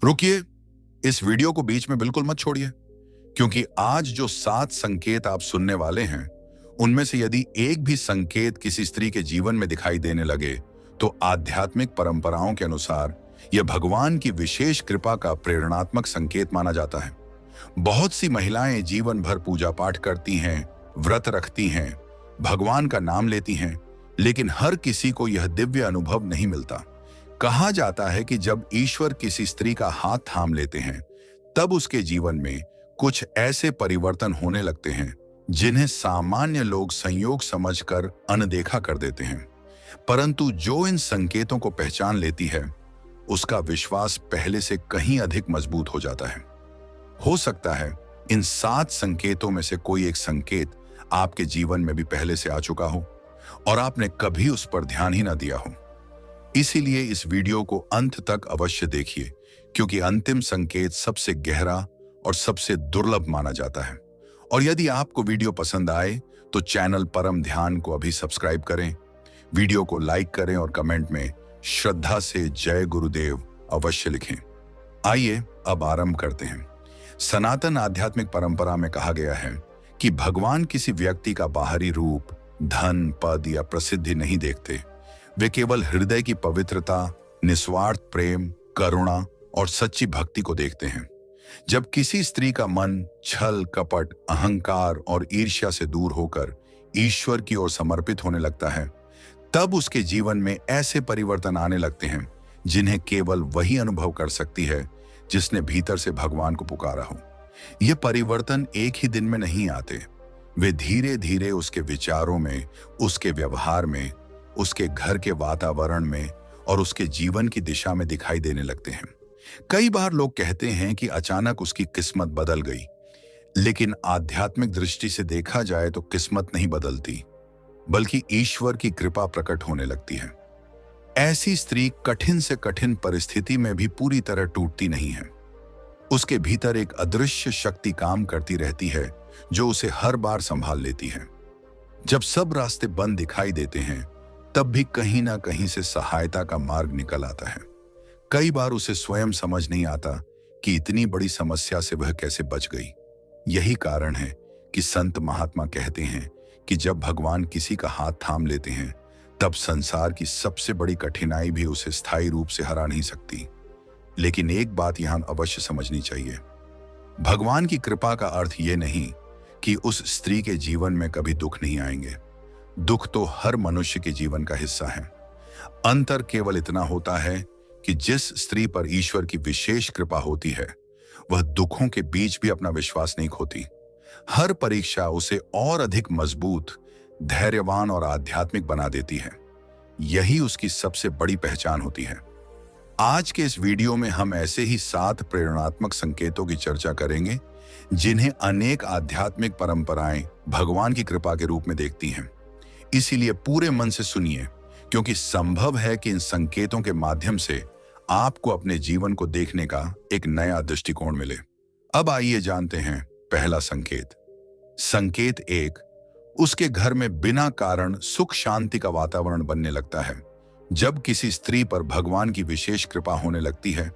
रुकिए, इस वीडियो को बीच में बिल्कुल मत छोड़िए, क्योंकि आज जो 7 संकेत आप सुनने वाले हैं, उनमें से यदि एक भी संकेत किसी स्त्री के जीवन में दिखाई देने लगे, तो आध्यात्मिक परंपराओं के अनुसार यह भगवान की विशेष कृपा का प्रेरणात्मक संकेत माना जाता है। बहुत सी महिलाएं जीवन भर पूजा पाठ करती हैं, व्रत रखती हैं, भगवान का नाम लेती हैं, लेकिन हर किसी को यह दिव्य अनुभव नहीं मिलता। कहा जाता है कि जब ईश्वर किसी स्त्री का हाथ थाम लेते हैं, तब उसके जीवन में कुछ ऐसे परिवर्तन होने लगते हैं जिन्हें सामान्य लोग संयोग समझकर अनदेखा कर देते हैं। परंतु जो इन संकेतों को पहचान लेती है, उसका विश्वास पहले से कहीं अधिक मजबूत हो जाता है। हो सकता है इन 7 संकेतों में से कोई एक संकेत आपके जीवन में भी पहले से आ चुका हो और आपने कभी उस पर ध्यान ही ना दिया हो। इसीलिए इस वीडियो को अंत तक अवश्य देखिए, क्योंकि अंतिम संकेत सबसे गहरा और सबसे दुर्लभ माना जाता है। और यदि आपको वीडियो पसंद आए तो चैनल परम ध्यान को अभी सब्सक्राइब करें, वीडियो को लाइक करें और कमेंट में श्रद्धा से जय गुरुदेव अवश्य लिखें। आइए अब आरंभ करते हैं। सनातन आध्यात्मिक परंपरा में कहा गया है कि भगवान किसी व्यक्ति का बाहरी रूप, धन, पद या प्रसिद्धि नहीं देखते। वे केवल हृदय की पवित्रता, निस्वार्थ प्रेम, करुणा और सच्ची भक्ति को देखते हैं। जब किसी स्त्री का मन छल, कपट, अहंकार और ईर्ष्या से दूर होकर ईश्वर की ओर समर्पित होने लगता है, तब उसके जीवन में ऐसे परिवर्तन आने लगते हैं जिन्हें केवल वही अनुभव कर सकती है जिसने भीतर से भगवान को पुकारा हो। ये परिवर्तन एक ही दिन में नहीं आते। वे धीरे धीरे उसके विचारों में, उसके व्यवहार में, उसके घर के वातावरण में और उसके जीवन की दिशा में दिखाई देने लगते हैं। कई बार लोग कहते हैं कि अचानक उसकी किस्मत बदल गई, लेकिन आध्यात्मिक दृष्टि से देखा जाए तो किस्मत नहीं बदलती, बल्कि ईश्वर की कृपा प्रकट होने लगती है। ऐसी स्त्री कठिन से कठिन परिस्थिति में भी पूरी तरह टूटती नहीं है। उसके भीतर एक अदृश्य शक्ति काम करती रहती है जो उसे हर बार संभाल लेती है। जब सब रास्ते बंद दिखाई देते हैं, तब भी कहीं ना कहीं से सहायता का मार्ग निकल आता है। कई बार उसे स्वयं समझ नहीं आता कि इतनी बड़ी समस्या से वह कैसे बच गई। यही कारण है कि संत महात्मा कहते हैं कि जब भगवान किसी का हाथ थाम लेते हैं, तब संसार की सबसे बड़ी कठिनाई भी उसे स्थायी रूप से हरा नहीं सकती। लेकिन एक बात यहां अवश्य समझनी चाहिए, भगवान की कृपा का अर्थ यह नहीं कि उस स्त्री के जीवन में कभी दुख नहीं आएंगे। दुख तो हर मनुष्य के जीवन का हिस्सा है। अंतर केवल इतना होता है कि जिस स्त्री पर ईश्वर की विशेष कृपा होती है, वह दुखों के बीच भी अपना विश्वास नहीं खोती। हर परीक्षा उसे और अधिक मजबूत, धैर्यवान और आध्यात्मिक बना देती है। यही उसकी सबसे बड़ी पहचान होती है। आज के इस वीडियो में हम ऐसे ही 7 प्रेरणात्मक संकेतों की चर्चा करेंगे जिन्हें अनेक आध्यात्मिक परंपराएं भगवान की कृपा के रूप में देखती हैं। इसीलिए पूरे मन से सुनिए, क्योंकि संभव है कि इन संकेतों के माध्यम से आपको अपने जीवन को देखने का एक नया दृष्टिकोण मिले। अब आइए जानते हैं पहला संकेत। संकेत 1, उसके घर में बिना कारण सुख शांति का वातावरण बनने लगता है। जब किसी स्त्री पर भगवान की विशेष कृपा होने लगती है,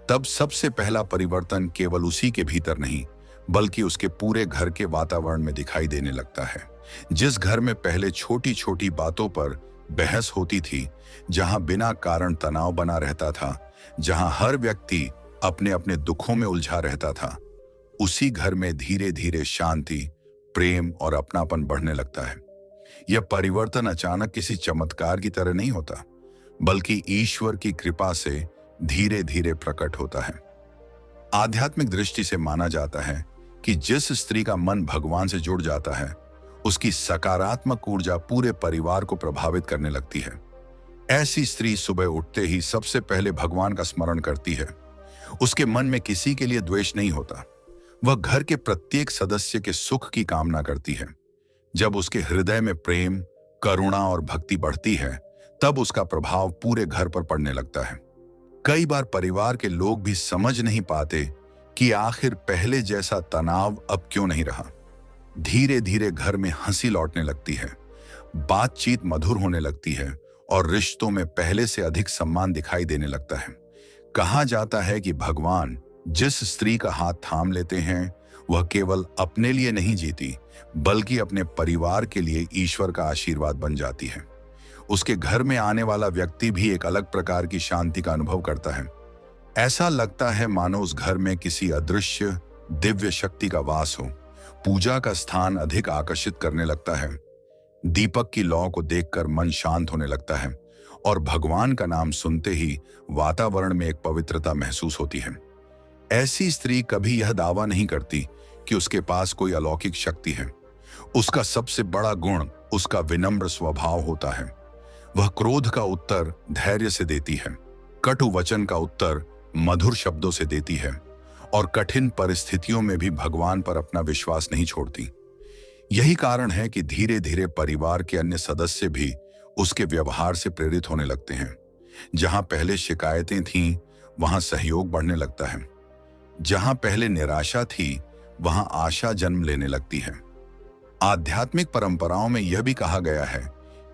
तब सबसे पहला परिवर्तन केवल उसी के भीतर नहीं, बल्कि उसके पूरे घर के वातावरण में दिखाई देने लगता है। जिस घर में पहले छोटी छोटी बातों पर बहस होती थी, जहां बिना कारण तनाव बना रहता था, जहां हर व्यक्ति अपने अपने दुखों में उलझा रहता था, उसी घर में धीरे धीरे शांति, प्रेम और अपनापन बढ़ने लगता है। यह परिवर्तन अचानक किसी चमत्कार की तरह नहीं होता, बल्कि ईश्वर की कृपा से धीरे धीरे प्रकट होता है। आध्यात्मिक दृष्टि से माना जाता है कि जिस स्त्री का मन भगवान से जुड़ जाता है, उसकी सकारात्मक ऊर्जा पूरे परिवार को प्रभावित करने लगती है। ऐसी स्त्री सुबह उठते ही सबसे पहले भगवान का स्मरण करती है। उसके मन में किसी के लिए द्वेष नहीं होता। वह घर के प्रत्येक सदस्य के सुख की कामना करती है। जब उसके हृदय में प्रेम, करुणा और भक्ति बढ़ती है, तब उसका प्रभाव पूरे घर पर पड़ने लगता है। कई बार परिवार के लोग भी समझ नहीं पाते कि आखिर पहले जैसा तनाव अब क्यों नहीं रहा। धीरे धीरे घर में हंसी लौटने लगती है, बातचीत मधुर होने लगती है और रिश्तों में पहले से अधिक सम्मान दिखाई देने लगता है। कहा जाता है कि भगवान जिस स्त्री का हाथ थाम लेते हैं वह केवल अपने लिए नहीं जीती, बल्कि अपने परिवार के लिए ईश्वर का आशीर्वाद बन जाती है। उसके घर में आने वाला व्यक्ति भी एक अलग प्रकार की शांति का अनुभव करता है। ऐसा लगता है मानो उस घर में किसी अदृश्य दिव्य शक्ति का वास हो। पूजा का स्थान अधिक आकर्षित करने लगता है। दीपक की लौ को देखकर मन शांत होने लगता है और भगवान का नाम सुनते ही वातावरण में एक पवित्रता महसूस होती है। ऐसी स्त्री कभी यह दावा नहीं करती कि उसके पास कोई अलौकिक शक्ति है। उसका सबसे बड़ा गुण उसका विनम्र स्वभाव होता है। वह क्रोध का उत्तर धैर्य से देती है, कटु वचन का उत्तर मधुर शब्दों से देती है और कठिन परिस्थितियों में भी भगवान पर अपना विश्वास नहीं छोड़ती। यही कारण है कि धीरे धीरे परिवार के अन्य सदस्य भी उसके व्यवहार से प्रेरित होने लगते हैं। जहां पहले शिकायतें थीं, वहां सहयोग बढ़ने लगता है। जहां पहले निराशा थी, वहां आशा जन्म लेने लगती है। आध्यात्मिक परंपराओं में यह भी कहा गया है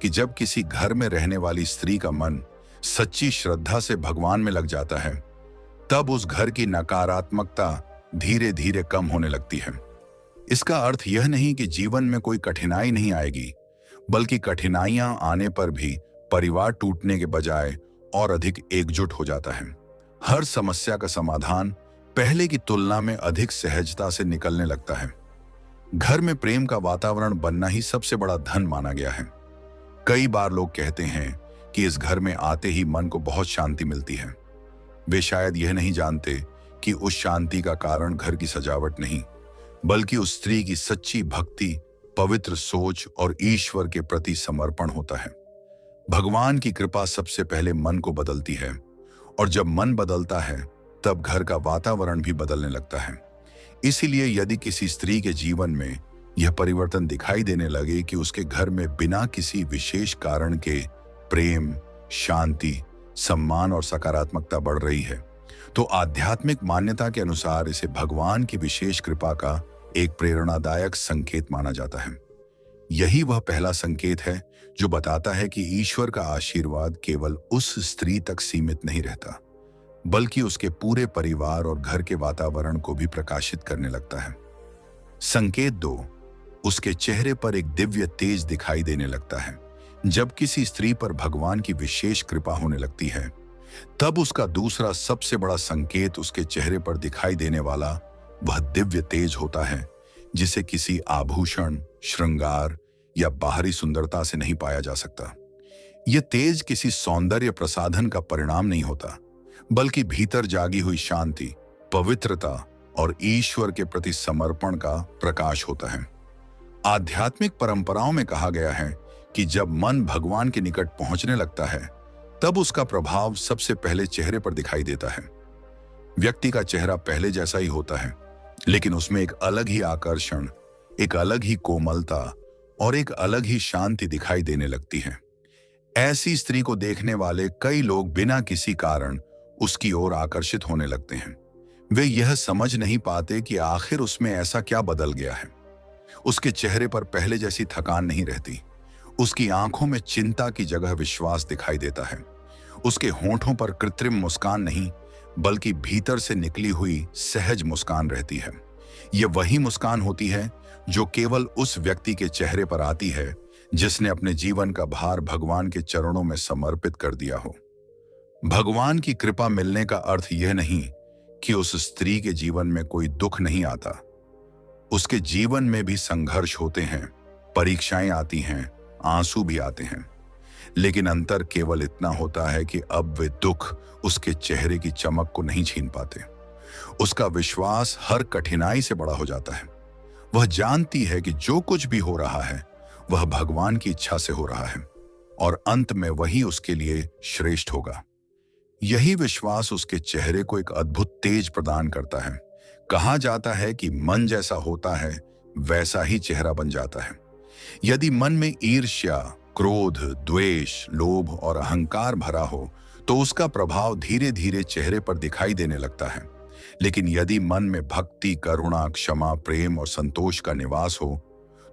कि जब किसी घर में रहने वाली स्त्री का मन सच्ची श्रद्धा से भगवान में लग जाता है, तब उस घर की नकारात्मकता धीरे धीरे कम होने लगती है। इसका अर्थ यह नहीं कि जीवन में कोई कठिनाई नहीं आएगी, बल्कि कठिनाइयां आने पर भी परिवार टूटने के बजाय और अधिक एकजुट हो जाता है। हर समस्या का समाधान पहले की तुलना में अधिक सहजता से निकलने लगता है। घर में प्रेम का वातावरण बनना ही सबसे बड़ा धन माना गया है। कई बार लोग कहते हैं कि इस घर में आते ही मन को बहुत शांति मिलती है। वे शायद यह नहीं जानते कि उस शांति का कारण घर की सजावट नहीं, बल्कि उस स्त्री की सच्ची भक्ति, पवित्र सोच और ईश्वर के प्रति समर्पण होता है। भगवान की कृपा सबसे पहले मन को बदलती है, और जब मन बदलता है तब घर का वातावरण भी बदलने लगता है। इसीलिए यदि किसी स्त्री के जीवन में यह परिवर्तन दिखाई देने लगे कि उसके घर में बिना किसी विशेष कारण के प्रेम, शांति, सम्मान और सकारात्मकता बढ़ रही है, तो आध्यात्मिक मान्यता के अनुसार इसे भगवान की विशेष कृपा का एक प्रेरणादायक संकेत माना जाता है। यही वह पहला संकेत है जो बताता है कि ईश्वर का आशीर्वाद केवल उस स्त्री तक सीमित नहीं रहता, बल्कि उसके पूरे परिवार और घर के वातावरण को भी प्रकाशित करने लगता है। संकेत 2, उसके चेहरे पर एक दिव्य तेज दिखाई देने लगता है। जब किसी स्त्री पर भगवान की विशेष कृपा होने लगती है, तब उसका दूसरा सबसे बड़ा संकेत उसके चेहरे पर दिखाई देने वाला वह दिव्य तेज होता है, जिसे किसी आभूषण, श्रृंगार या बाहरी सुंदरता से नहीं पाया जा सकता। यह तेज किसी सौंदर्य प्रसाधन का परिणाम नहीं होता, बल्कि भीतर जागी हुई शांति, पवित्रता और ईश्वर के प्रति समर्पण का प्रकाश होता है। आध्यात्मिक परंपराओं में कहा गया है कि जब मन भगवान के निकट पहुंचने लगता है, तब उसका प्रभाव सबसे पहले चेहरे पर दिखाई देता है। व्यक्ति का चेहरा पहले जैसा ही होता है, लेकिन उसमें एक अलग ही आकर्षण, एक अलग ही कोमलता और एक अलग ही शांति दिखाई देने लगती है। ऐसी स्त्री को देखने वाले कई लोग बिना किसी कारण उसकी ओर आकर्षित होने लगते हैं। वे यह समझ नहीं पाते कि आखिर उसमें ऐसा क्या बदल गया है। उसके चेहरे पर पहले जैसी थकान नहीं रहती। उसकी आंखों में चिंता की जगह विश्वास दिखाई देता है। उसके होंठों पर कृत्रिम मुस्कान नहीं, बल्कि भीतर से निकली हुई सहज मुस्कान रहती है। यह वही मुस्कान होती है जो केवल उस व्यक्ति के चेहरे पर आती है जिसने अपने जीवन का भार भगवान के चरणों में समर्पित कर दिया हो। भगवान की कृपा मिलने का अर्थ यह नहीं कि उस स्त्री के जीवन में कोई दुख नहीं आता। उसके जीवन में भी संघर्ष होते हैं, परीक्षाएं आती हैं, आंसू भी आते हैं, लेकिन अंतर केवल इतना होता है कि अब वे दुख उसके चेहरे की चमक को नहीं छीन पाते। उसका विश्वास हर कठिनाई से बड़ा हो जाता है। वह जानती है कि जो कुछ भी हो रहा है वह भगवान की इच्छा से हो रहा है और अंत में वही उसके लिए श्रेष्ठ होगा। यही विश्वास उसके चेहरे को एक अद्भुत तेज प्रदान करता है। कहा जाता है कि मन जैसा होता है वैसा ही चेहरा बन जाता है। यदि मन में ईर्ष्या, क्रोध, द्वेष, लोभ और अहंकार भरा हो तो उसका प्रभाव धीरे धीरे चेहरे पर दिखाई देने लगता है। लेकिन यदि मन में भक्ति, करुणा, क्षमा, प्रेम और संतोष का निवास हो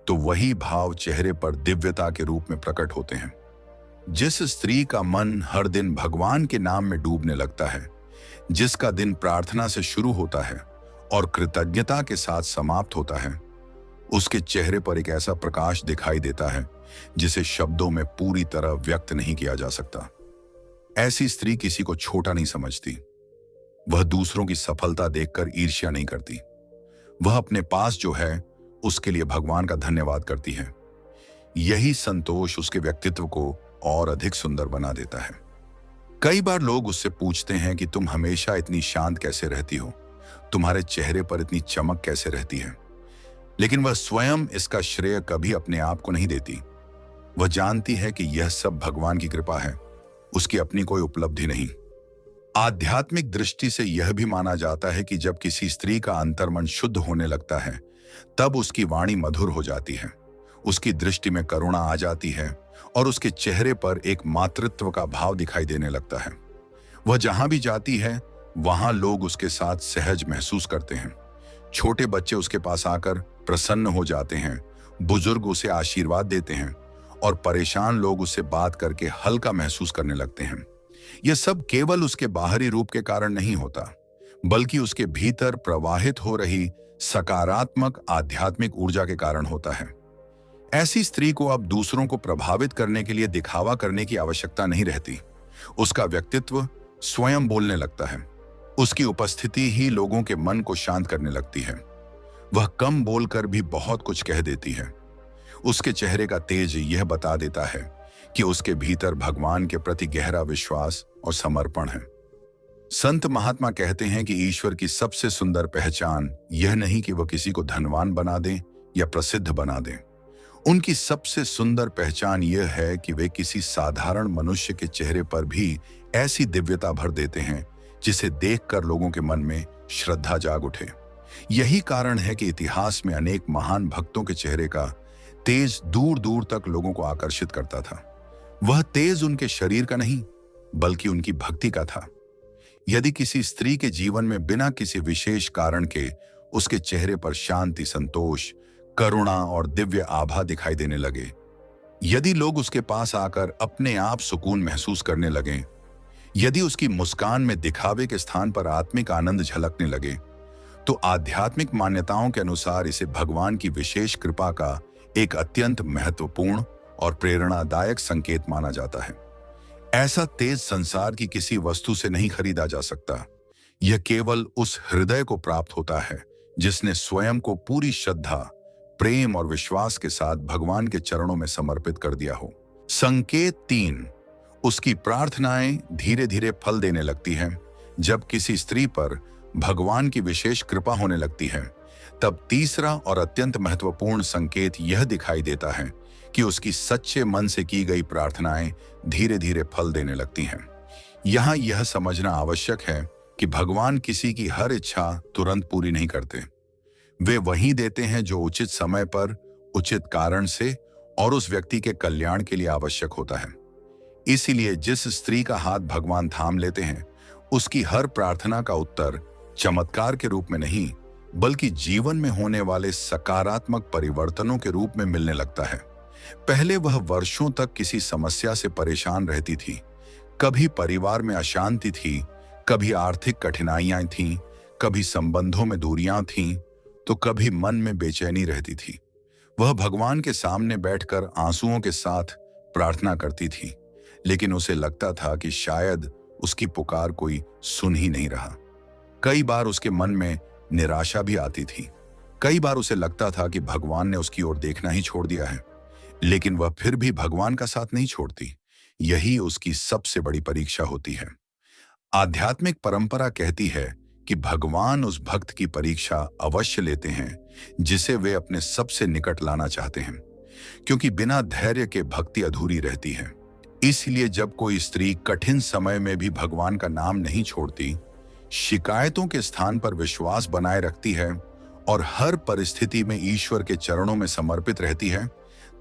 तो वही भाव चेहरे पर दिव्यता के रूप में प्रकट होते हैं। जिस स्त्री का मन हर दिन भगवान के नाम में डूबने लगता है, जिसका दिन प्रार्थना से शुरू होता है और कृतज्ञता के साथ समाप्त होता है, उसके चेहरे पर एक ऐसा प्रकाश दिखाई देता है जिसे शब्दों में पूरी तरह व्यक्त नहीं किया जा सकता। ऐसी स्त्री किसी को छोटा नहीं समझती। वह दूसरों की सफलता देखकर ईर्ष्या नहीं करती। वह अपने पास जो है उसके लिए भगवान का धन्यवाद करती है। यही संतोष उसके व्यक्तित्व को और अधिक सुंदर बना देता है। कई बार लोग उससे पूछते हैं कि तुम हमेशा इतनी शांत कैसे रहती हो, तुम्हारे चेहरे पर इतनी चमक कैसे रहती है। लेकिन वह स्वयं इसका श्रेय कभी अपने आप को नहीं देती। वह जानती है कि यह सब भगवान की कृपा है, उसकी अपनी कोई उपलब्धि नहीं। आध्यात्मिक दृष्टि से यह भी माना जाता है कि जब किसी स्त्री का अंतर्मन शुद्ध होने लगता है, तब उसकी वाणी मधुर हो जाती है, उसकी दृष्टि में करुणा आ जाती है और उसके चेहरे पर एक मातृत्व का भाव दिखाई देने लगता है। वह जहां भी जाती है वहां लोग उसके साथ सहज महसूस करते हैं। छोटे बच्चे उसके पास आकर प्रसन्न हो जाते हैं, बुजुर्ग उसे आशीर्वाद देते हैं और परेशान लोग उससे बात करके हल्का महसूस करने लगते हैं। यह सब केवल उसके बाहरी रूप के कारण नहीं होता, बल्कि उसके भीतर प्रवाहित हो रही सकारात्मक आध्यात्मिक ऊर्जा के कारण होता है। ऐसी स्त्री को अब दूसरों को प्रभावित करने के लिए दिखावा करने की आवश्यकता नहीं रहती। उसका व्यक्तित्व स्वयं बोलने लगता है। उसकी उपस्थिति ही लोगों के मन को शांत करने लगती है। वह कम बोलकर भी बहुत कुछ कह देती है। उसके चेहरे का तेज यह बता देता है कि उसके भीतर भगवान के प्रति गहरा विश्वास और समर्पण है। संत महात्मा कहते हैं कि ईश्वर की सबसे सुंदर पहचान यह नहीं कि वह किसी को धनवान बना दें या प्रसिद्ध बना दें। उनकी सबसे सुंदर पहचान यह है कि वे किसी साधारण मनुष्य के चेहरे पर भी ऐसी दिव्यता भर देते हैं जिसे देखकर लोगों के मन में श्रद्धा जाग उठे। यही कारण है कि इतिहास में अनेक महान भक्तों के चेहरे का तेज दूर दूर तक लोगों को आकर्षित करता था। वह तेज उनके शरीर का नहीं, बल्कि उनकी भक्ति का था। यदि किसी स्त्री के जीवन में बिना किसी विशेष कारण के उसके चेहरे पर शांति, संतोष, करुणा और दिव्य आभा दिखाई देने लगे, यदि लोग उसके पास आकर अपने आप सुकून महसूस करने लगें, यदि उसकी मुस्कान में दिखावे के स्थान पर आत्मिक आनंद झलकने लगे, तो आध्यात्मिक मान्यताओं के अनुसार इसे भगवान की विशेष कृपा का एक अत्यंत महत्वपूर्ण और प्रेरणादायक संकेत माना जाता है। ऐसा तेज संसार की किसी वस्तु से नहीं खरीदा जा सकता। यह केवल उस हृदय को प्राप्त होता है जिसने स्वयं को पूरी श्रद्धा, प्रेम और विश्वास के साथ भगवान के चरणों में समर्पित कर दिया हो। संकेत 3, उसकी प्रार्थनाएं धीरे धीरे फल देने लगती हैं। जब किसी स्त्री पर भगवान की विशेष कृपा होने लगती है, तब तीसरा और अत्यंत महत्वपूर्ण संकेत यह दिखाई देता है कि उसकी सच्चे मन से की गई प्रार्थनाएं धीरे धीरे फल देने लगती हैं। यहां यह समझना आवश्यक है कि भगवान किसी की हर इच्छा तुरंत पूरी नहीं करते। वे वही देते हैं जो उचित समय पर, उचित कारण से और उस व्यक्ति के कल्याण के लिए आवश्यक होता है। इसीलिए जिस स्त्री का हाथ भगवान थाम लेते हैं, उसकी हर प्रार्थना का उत्तर चमत्कार के रूप में नहीं, बल्कि जीवन में होने वाले सकारात्मक परिवर्तनों के रूप में मिलने लगता है। पहले वह वर्षों तक किसी समस्या से परेशान रहती थी। कभी परिवार में अशांति थी, कभी आर्थिक कठिनाइयां थीं, कभी संबंधों में दूरियां थीं, तो कभी मन में बेचैनी रहती थी। वह भगवान के सामने बैठकर आंसुओं के साथ प्रार्थना करती थी, लेकिन उसे लगता था कि शायद उसकी पुकार कोई सुन ही नहीं रहा। कई बार उसके मन में निराशा भी आती थी। कई बार उसे लगता था कि भगवान ने उसकी ओर देखना ही छोड़ दिया है, लेकिन वह फिर भी भगवान का साथ नहीं छोड़ती। यही उसकी सबसे बड़ी परीक्षा होती है। आध्यात्मिक परंपरा कहती है कि भगवान उस भक्त की परीक्षा अवश्य लेते हैं जिसे वे अपने सबसे निकट लाना चाहते हैं, क्योंकि बिना धैर्य के भक्ति अधूरी रहती है। इसलिए जब कोई स्त्री कठिन समय में भी भगवान का नाम नहीं छोड़ती, शिकायतों के स्थान पर विश्वास बनाए रखती है और हर परिस्थिति में ईश्वर के चरणों में समर्पित रहती है,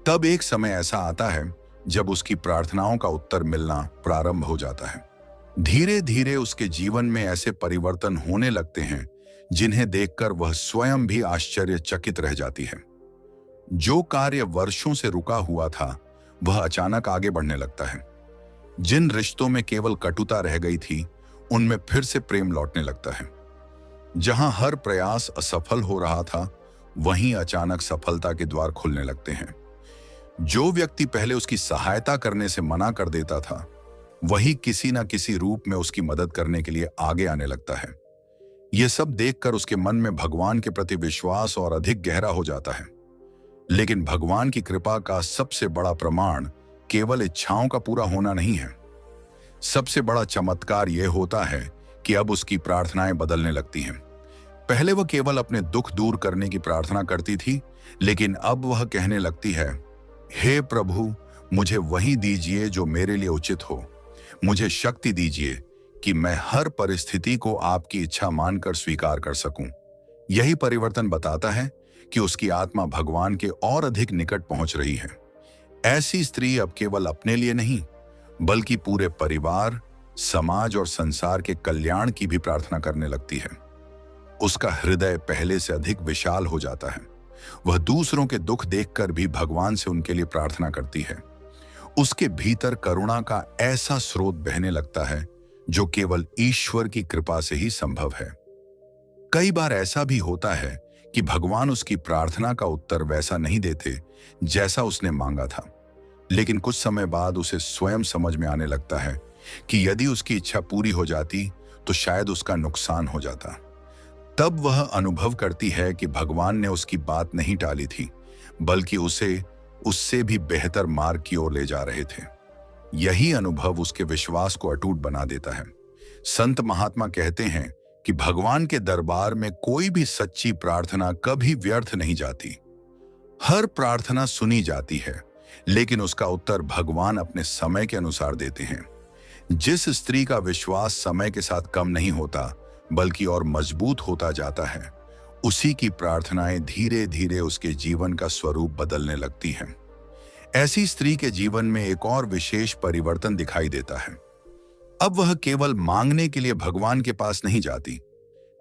तब एक समय ऐसा आता है जब उसकी प्रार्थनाओं का उत्तर मिलना प्रारंभ हो जाता है। धीरे धीरे उसके जीवन में ऐसे परिवर्तन होने लगते हैं जिन्हें देखकर वह स्वयं भी आश्चर्यचकित रह जाती है। जो कार्य वर्षों से रुका हुआ था, वह अचानक आगे बढ़ने लगता है। जिन रिश्तों में केवल कटुता रह गई थी, उनमें फिर से प्रेम लौटने लगता है। जहां हर प्रयास असफल हो रहा था, वहीं अचानक सफलता के द्वार खुलने लगते हैं। जो व्यक्ति पहले उसकी सहायता करने से मना कर देता था, वही किसी न किसी रूप में उसकी मदद करने के लिए आगे आने लगता है। यह सब देखकर उसके मन में भगवान के प्रति विश्वास और अधिक गहरा हो जाता है। लेकिन भगवान की कृपा का सबसे बड़ा प्रमाण केवल इच्छाओं का पूरा होना नहीं है। सबसे बड़ा चमत्कार यह होता है कि अब उसकी प्रार्थनाएं बदलने लगती हैं। पहले वह केवल अपने दुख दूर करने की प्रार्थना करती थी, लेकिन अब वह कहने लगती है, हे प्रभु, मुझे वही दीजिए जो मेरे लिए उचित हो। मुझे शक्ति दीजिए कि मैं हर परिस्थिति को आपकी इच्छा मानकर स्वीकार कर सकूं। यही परिवर्तन बताता है कि उसकी आत्मा भगवान के और अधिक निकट पहुंच रही है। ऐसी स्त्री अब केवल अपने लिए नहीं, बल्कि पूरे परिवार, समाज और संसार के कल्याण की भी प्रार्थना करने लगती है। उसका हृदय पहले से अधिक विशाल हो जाता है। वह दूसरों के दुख देखकर भी भगवान से उनके लिए प्रार्थना करती है। उसके भीतर करुणा का ऐसा स्रोत बहने लगता है जो केवल ईश्वर की कृपा से ही संभव है। कई बार ऐसा भी होता है कि भगवान उसकी प्रार्थना का उत्तर वैसा नहीं देते जैसा उसने मांगा था, लेकिन कुछ समय बाद उसे स्वयं समझ में आने लगता है कि यदि उसकी इच्छा पूरी हो जाती तो शायद उसका नुकसान हो जाता। तब वह अनुभव करती है कि भगवान ने उसकी बात नहीं टाली थी, बल्कि उसे उससे भी बेहतर मार्ग की ओर ले जा रहे थे। यही अनुभव उसके विश्वास को अटूट बना देता है। संत महात्मा कहते हैं कि भगवान के दरबार में कोई भी सच्ची प्रार्थना कभी व्यर्थ नहीं जाती। हर प्रार्थना सुनी जाती है, लेकिन उसका उत्तर भगवान अपने समय के अनुसार देते हैं। जिस स्त्री का विश्वास समय के साथ कम नहीं होता, बल्कि और मजबूत होता जाता है, उसी की प्रार्थनाएं धीरे धीरे उसके जीवन का स्वरूप बदलने लगती हैं। ऐसी स्त्री के जीवन में एक और विशेष परिवर्तन दिखाई देता है। अब वह केवल मांगने के लिए भगवान के पास नहीं जाती।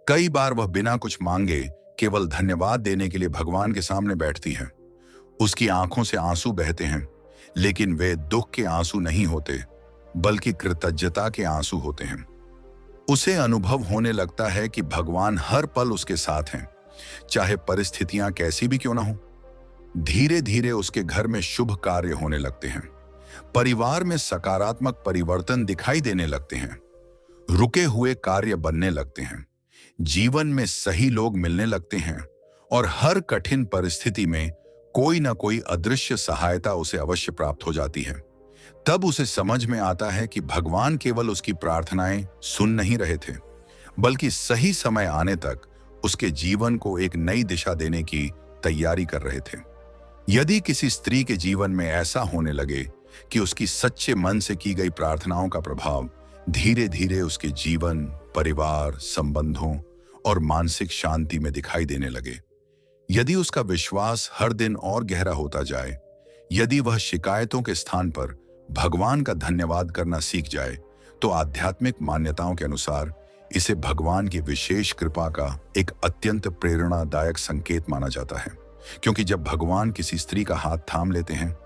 कई बार वह बिना कुछ मांगे केवल धन्यवाद देने के लिए भगवान के सामने बैठती है। उसकी आंखों से आंसू बहते हैं, लेकिन वे दुख के आंसू नहीं होते, बल्कि कृतज्ञता के आंसू होते हैं। उसे अनुभव होने लगता है कि भगवान हर पल उसके साथ हैं, चाहे परिस्थितियां कैसी भी क्यों ना हो। धीरे धीरे उसके घर में शुभ कार्य होने लगते हैं। परिवार में सकारात्मक परिवर्तन दिखाई देने लगते हैं। रुके हुए कार्य बनने लगते हैं। जीवन में सही लोग मिलने लगते हैं और हर कठिन परिस्थिति में कोई ना कोई अदृश्य सहायता उसे अवश्य प्राप्त हो जाती है। तब उसे समझ में आता है कि भगवान केवल उसकी प्रार्थनाएं सुन नहीं रहे थे, बल्कि सही समय आने तक उसके जीवन को एक नई दिशा देने की तैयारी कर रहे थे। यदि किसी स्त्री के जीवन में ऐसा होने लगे कि उसकी सच्चे मन से की गई प्रार्थनाओं का प्रभाव धीरे धीरे उसके जीवन, परिवार, संबंधों और मानसिक शांति में दिखाई देने लगे, यदि उसका विश्वास हर दिन और गहरा होता जाए, यदि वह शिकायतों के स्थान पर भगवान का धन्यवाद करना सीख जाए, तो आध्यात्मिक मान्यताओं के अनुसार इसे भगवान की विशेष कृपा का एक अत्यंत प्रेरणादायक संकेत माना जाता है। क्योंकि जब भगवान किसी स्त्री का हाथ थाम लेते हैं,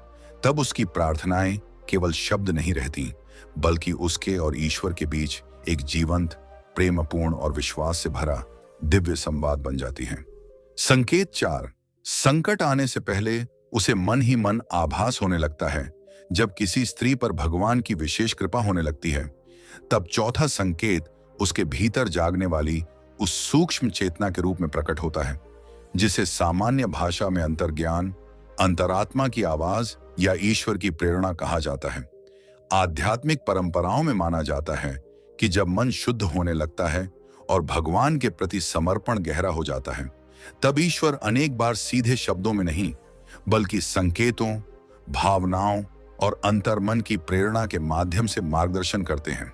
तब उसकी प्रार्थनाएं केवल शब्द नहीं रहती, बल्कि उसके और ईश्वर के बीच एक जीवंत, प्रेमपूर्ण और विश्वास से भरा दिव्य संवाद बन जाती हैं। संकेत 4, संकट आने से पहले उसे मन ही मन आभास होने लगता है। जब किसी स्त्री पर भगवान की विशेष कृपा होने लगती है, तब चौथा संकेत उसके भीतर जागने वाली उस सूक्ष्म चेतना के रूप में प्रकट होता है, जिसे सामान्य भाषा में अंतर्ज्ञान, अंतरात्मा की आवाज या ईश्वर की प्रेरणा कहा जाता है। आध्यात्मिक परंपराओं में माना जाता है कि जब मन शुद्ध होने लगता है और भगवान के प्रति समर्पण गहरा हो जाता है, तब ईश्वर अनेक बार सीधे शब्दों में नहीं, बल्कि संकेतों, भावनाओं और अंतर्मन की प्रेरणा के माध्यम से मार्गदर्शन करते हैं।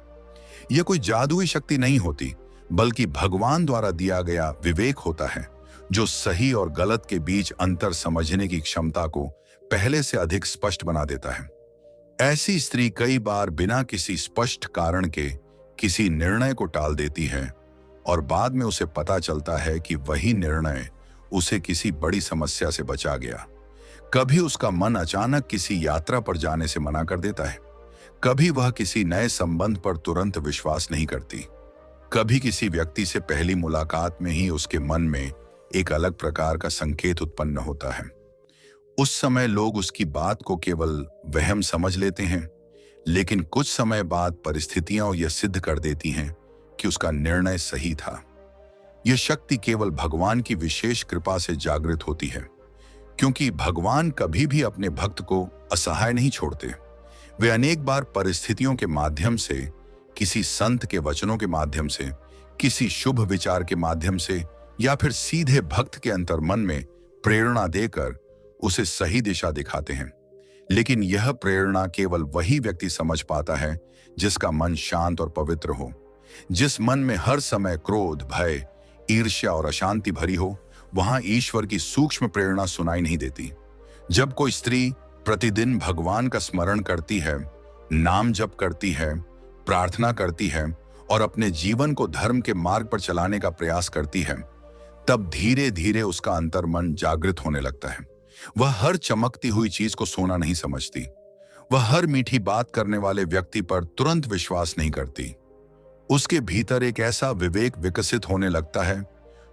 यह कोई जादुई शक्ति नहीं होती, बल्कि भगवान द्वारा दिया गया विवेक होता है, जो सही और गलत के बीच अंतर समझने की क्षमता को पहले से अधिक स्पष्ट बना देता है। ऐसी स्त्री कई बार बिना किसी स्पष्ट कारण के किसी निर्णय को टाल देती है और बाद में उसे पता चलता है कि वही निर्णय उसे किसी बड़ी समस्या से बचा गया। कभी उसका मन अचानक किसी यात्रा पर जाने से मना कर देता है, कभी वह किसी नए संबंध पर तुरंत विश्वास नहीं करती, कभी किसी व्यक्ति से पहली मुलाकात में ही उसके मन में एक अलग प्रकार का संकेत उत्पन्न होता है। उस समय लोग उसकी बात को केवल वहम समझ लेते हैं, लेकिन कुछ समय बाद परिस्थितियां यह सिद्ध कर देती हैं कि उसका निर्णय सही था। यह शक्ति केवल भगवान की विशेष कृपा से जागृत होती है, क्योंकि भगवान कभी भी अपने भक्त को असहाय नहीं छोड़ते। वे अनेक बार परिस्थितियों के माध्यम से, किसी संत के वचनों के माध्यम से, किसी शुभ विचार के माध्यम से या फिर सीधे भक्त के अंतर्मन में प्रेरणा देकर उसे सही दिशा दिखाते हैं। लेकिन यह प्रेरणा केवल वही व्यक्ति समझ पाता है जिसका मन शांत और पवित्र हो। जिस मन में हर समय क्रोध, भय, ईर्ष्या और अशांति भरी हो, वहां ईश्वर की सूक्ष्म प्रेरणा सुनाई नहीं देती। जब कोई स्त्री प्रतिदिन भगवान का स्मरण करती है, नाम जप करती है, प्रार्थना करती है और अपने जीवन को धर्म के मार्ग पर चलाने का प्रयास करती है, तब धीरे धीरे उसका अंतर्मन जागृत होने लगता है। वह हर चमकती हुई चीज को सोना नहीं समझती। वह हर मीठी बात करने वाले व्यक्ति पर तुरंत विश्वास नहीं करती। उसके भीतर एक ऐसा विवेक विकसित होने लगता है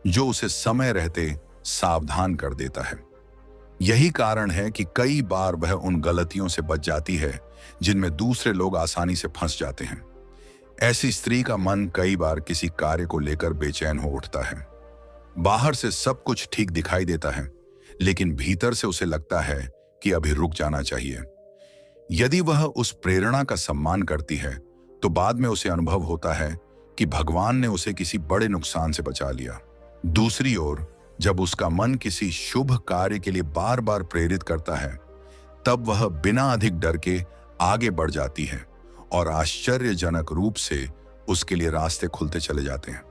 जो उसे समय रहते सावधान कर देता है। यही कारण है कि कई बार वह उन गलतियों से बच जाती है जिनमें दूसरे लोग आसानी से फंस जाते हैं। ऐसी स्त्री का मन कई बार किसी कार्य को लेकर बेचैन हो उठता है। बाहर से सब कुछ ठीक दिखाई देता है, लेकिन भीतर से उसे लगता है कि अभी रुक जाना चाहिए। यदि वह उस प्रेरणा का सम्मान करती है, तो बाद में उसे अनुभव होता है कि भगवान ने उसे किसी बड़े नुकसान से बचा लिया। दूसरी ओर, जब उसका मन किसी शुभ कार्य के लिए बार बार प्रेरित करता है, तब वह बिना अधिक डर के आगे बढ़ जाती है और आश्चर्यजनक रूप से उसके लिए रास्ते खुलते चले जाते हैं।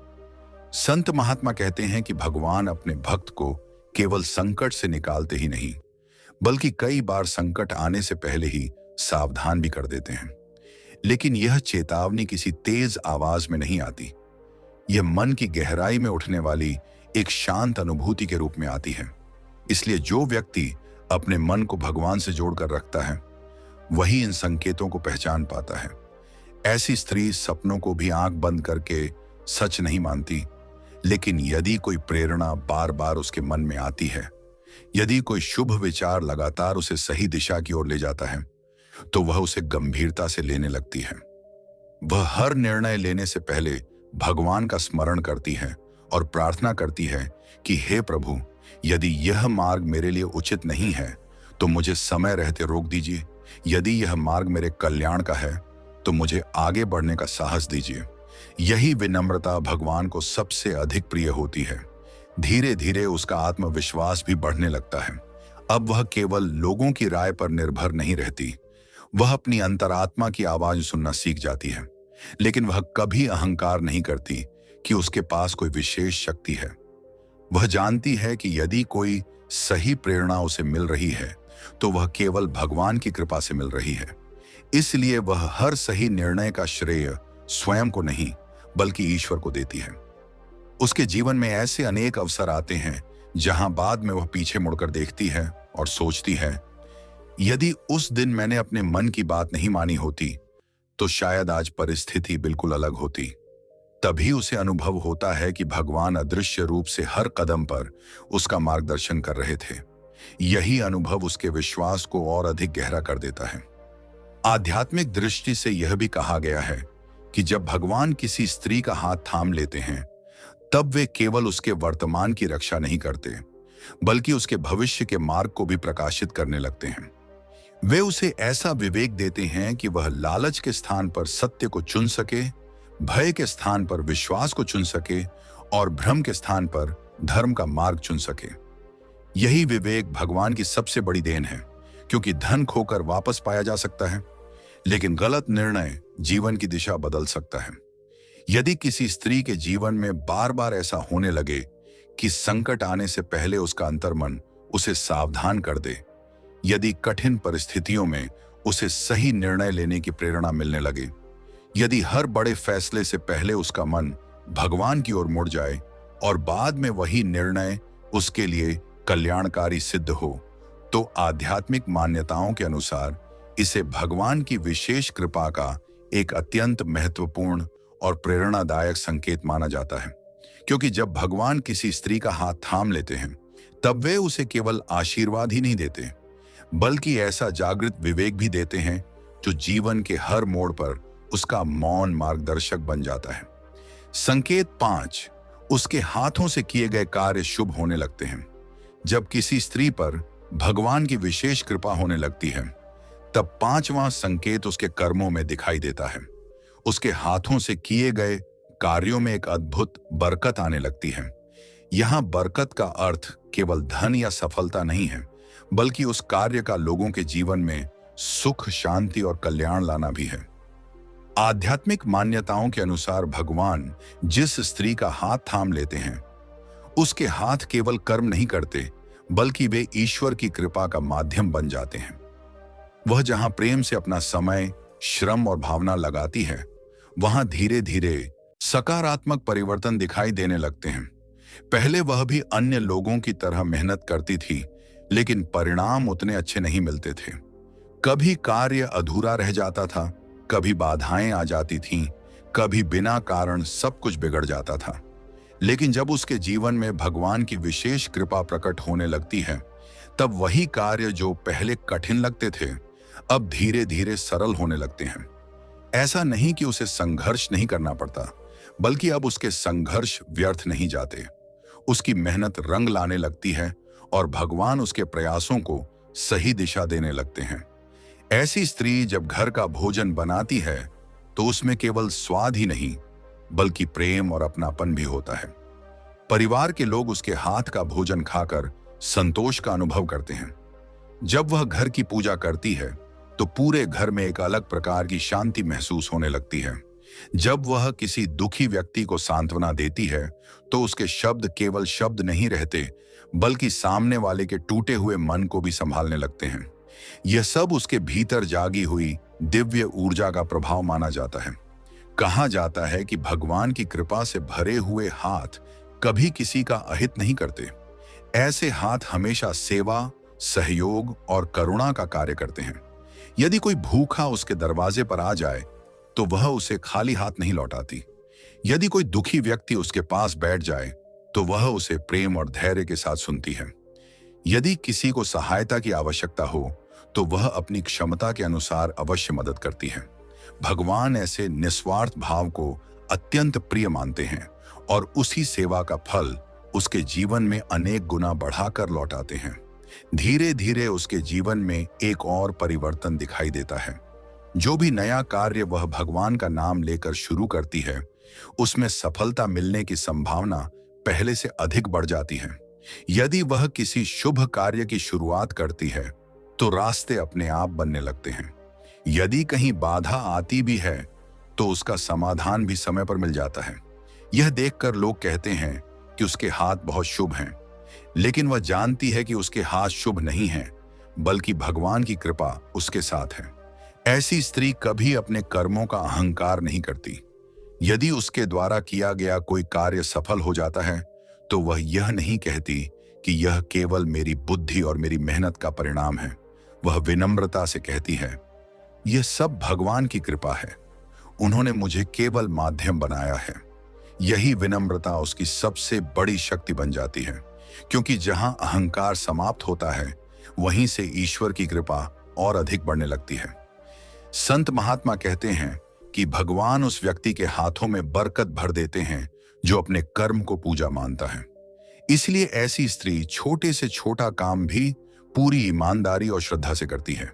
संत महात्मा कहते हैं कि भगवान अपने भक्त को केवल संकट से निकालते ही नहीं, बल्कि कई बार संकट आने से पहले ही सावधान भी कर देते हैं। लेकिन यह चेतावनी किसी तेज आवाज में नहीं आती। यह मन की गहराई में उठने वाली एक शांत अनुभूति के रूप में आती है। इसलिए जो व्यक्ति अपने मन को भगवान से जोड़कर रखता है, वही इन संकेतों को पहचान पाता है। ऐसी स्त्री सपनों को भी आंख बंद करके सच नहीं मानती, लेकिन यदि कोई प्रेरणा बार बार उसके मन में आती है, यदि कोई शुभ विचार लगातार उसे सही दिशा की ओर ले जाता है, तो वह उसे गंभीरता से लेने लगती है। वह हर निर्णय लेने से पहले भगवान का स्मरण करती है और प्रार्थना करती है कि हे प्रभु, यदि यह मार्ग मेरे लिए उचित नहीं है तो मुझे समय रहते रोक दीजिए। यदि यह मार्ग मेरे कल्याण का है तो मुझे आगे बढ़ने का साहस दीजिए। यही विनम्रता भगवान को सबसे अधिक प्रिय होती है। धीरे धीरे उसका आत्मविश्वास भी बढ़ने लगता है। अब वह केवल लोगों की राय पर निर्भर नहीं रहती, वह अपनी अंतरात्मा की आवाज सुनना सीख जाती है। लेकिन वह कभी अहंकार नहीं करती कि उसके पास कोई विशेष शक्ति है। वह जानती है कि यदि कोई सही प्रेरणा उसे मिल रही है तो वह केवल भगवान की कृपा से मिल रही है। इसलिए वह हर सही निर्णय का श्रेय स्वयं को नहीं बल्कि ईश्वर को देती है। उसके जीवन में ऐसे अनेक अवसर आते हैं जहां बाद में वह पीछे मुड़कर देखती है और सोचती है, यदि उस दिन मैंने अपने मन की बात नहीं मानी होती तो शायद आज परिस्थिति बिल्कुल अलग होती। तभी उसे अनुभव होता है कि भगवान अदृश्य रूप से हर कदम पर उसका मार्गदर्शन कर रहे थे। यही अनुभव उसके विश्वास को और अधिक गहरा कर देता है। आध्यात्मिक दृष्टि से यह भी कहा गया है कि जब भगवान किसी स्त्री का हाथ थाम लेते हैं, तब वे केवल उसके वर्तमान की रक्षा नहीं करते, बल्कि उसके भविष्य के मार्ग को भी प्रकाशित करने लगते हैं। वे उसे ऐसा विवेक देते हैं कि वह लालच के स्थान पर सत्य को चुन सके, भय के स्थान पर विश्वास को चुन सके और भ्रम के स्थान पर धर्म का मार्ग चुन सके। यही विवेक भगवान की सबसे बड़ी देन है, क्योंकि धन खोकर वापस पाया जा सकता है, लेकिन गलत निर्णय जीवन की दिशा बदल सकता है। यदि किसी स्त्री के जीवन में बार बार ऐसा होने लगे कि संकट आने से पहले उसका अंतर्मन उसे सावधान कर दे, यदि कठिन परिस्थितियों में उसे सही निर्णय लेने की प्रेरणा मिलने लगे, यदि हर बड़े फैसले से पहले उसका मन भगवान की ओर मुड़ जाए और बाद में वही निर्णय उसके लिए कल्याणकारी सिद्ध हो, तो आध्यात्मिक मान्यताओं के अनुसार इसे भगवान की विशेष कृपा का एक अत्यंत महत्वपूर्ण और प्रेरणादायक संकेत माना जाता है, क्योंकि जब भगवान किसी स्त्री का हाथ थाम लेते हैं तब वे उसे केवल आशीर्वाद ही नहीं देते, बल्कि ऐसा जागृत विवेक भी देते हैं जो जीवन के हर मोड़ पर उसका मौन मार्गदर्शक बन जाता है। संकेत 5, उसके हाथों से किए गए कार्य शुभ होने लगते हैं। जब किसी स्त्री पर भगवान की विशेष कृपा होने लगती है तब 5वां संकेत उसके कर्मों में दिखाई देता है। उसके हाथों से किए गए कार्यों में एक अद्भुत बरकत आने लगती है। यहां बरकत का अर्थ केवल धन या सफलता नहीं है, बल्कि उस कार्य का लोगों के जीवन में सुख, शांति और कल्याण लाना भी है। आध्यात्मिक मान्यताओं के अनुसार भगवान जिस स्त्री का हाथ थाम लेते हैं उसके हाथ केवल कर्म नहीं करते, बल्कि वे ईश्वर की कृपा का माध्यम बन जाते हैं। वह जहां प्रेम से अपना समय, श्रम और भावना लगाती है, वहां धीरे धीरे सकारात्मक परिवर्तन दिखाई देने लगते हैं। पहले वह भी अन्य लोगों की तरह मेहनत करती थी, लेकिन परिणाम उतने अच्छे नहीं मिलते थे। कभी कार्य अधूरा रह जाता था, कभी बाधाएं आ जाती थीं, कभी बिना कारण सब कुछ बिगड़ जाता था। लेकिन जब उसके जीवन में भगवान की विशेष कृपा प्रकट होने लगती है, तब वही कार्य जो पहले कठिन लगते थे, अब धीरे धीरे सरल होने लगते हैं। ऐसा नहीं कि उसे संघर्ष नहीं करना पड़ता, बल्कि अब उसके संघर्ष व्यर्थ नहीं जाते। उसकी मेहनत रंग लाने लगती है और भगवान उसके प्रयासों को सही दिशा देने लगते हैं। ऐसी स्त्री जब घर का भोजन बनाती है तो उसमें केवल स्वाद ही नहीं, बल्कि प्रेम और अपनापन भी होता है। परिवार के लोग उसके हाथ का भोजन खाकर संतोष का अनुभव करते हैं। जब वह घर की पूजा करती है तो पूरे घर में एक अलग प्रकार की शांति महसूस होने लगती है। जब वह किसी दुखी व्यक्ति को सांत्वना देती है तो उसके शब्द केवल शब्द नहीं रहते, बल्कि सामने वाले के टूटे हुए मन को भी संभालने लगते हैं। यह सब उसके भीतर जागी हुई दिव्य ऊर्जा का प्रभाव माना जाता है। कहा जाता है कि भगवान की कृपा से भरे हुए हाथ कभी किसी का अहित नहीं करते। ऐसे हाथ हमेशा सेवा, सहयोग और करुणा का कार्य करते हैं। यदि कोई भूखा उसके दरवाजे पर आ जाए तो वह उसे खाली हाथ नहीं लौटाती। यदि कोई दुखी व्यक्ति उसके पास बैठ जाए तो वह उसे प्रेम और धैर्य के साथ सुनती है। यदि किसी को सहायता की आवश्यकता हो तो वह अपनी क्षमता के अनुसार अवश्य मदद करती है। भगवान ऐसे निस्वार्थ भाव को अत्यंत प्रिय मानते हैं और उसी सेवा का फल उसके जीवन में अनेक गुना बढ़ाकर लौटाते हैं। धीरे धीरे उसके जीवन में एक और परिवर्तन दिखाई देता है। जो भी नया कार्य वह भगवान का नाम लेकर शुरू करती है, उसमें सफलता मिलने की संभावना पहले से अधिक बढ़ जाती है। यदि वह किसी शुभ कार्य की शुरुआत करती है तो रास्ते अपने आप बनने लगते हैं। यदि कहीं बाधा आती भी है तो उसका समाधान भी समय पर मिल जाता है। यह देखकर लोग कहते हैं कि उसके हाथ बहुत शुभ हैं, लेकिन वह जानती है कि उसके हाथ शुभ नहीं हैं, बल्कि भगवान की कृपा उसके साथ है। ऐसी स्त्री कभी अपने कर्मों का अहंकार नहीं करती। यदि उसके द्वारा किया गया कोई कार्य सफल हो जाता है तो वह यह नहीं कहती कि यह केवल मेरी बुद्धि और मेरी मेहनत का परिणाम है। वह विनम्रता से कहती है, यह सब भगवान की कृपा है, उन्होंने मुझे केवल माध्यम बनाया है। यही विनम्रता उसकी सबसे बड़ी शक्ति बन जाती है, क्योंकि जहां अहंकार समाप्त होता है वहीं से ईश्वर की कृपा और अधिक बढ़ने लगती है। संत महात्मा कहते हैं कि भगवान उस व्यक्ति के हाथों में बरकत भर देते हैं जो अपने कर्म को पूजा मानता है। इसलिए ऐसी स्त्री छोटे से छोटा काम भी पूरी ईमानदारी और श्रद्धा से करती है।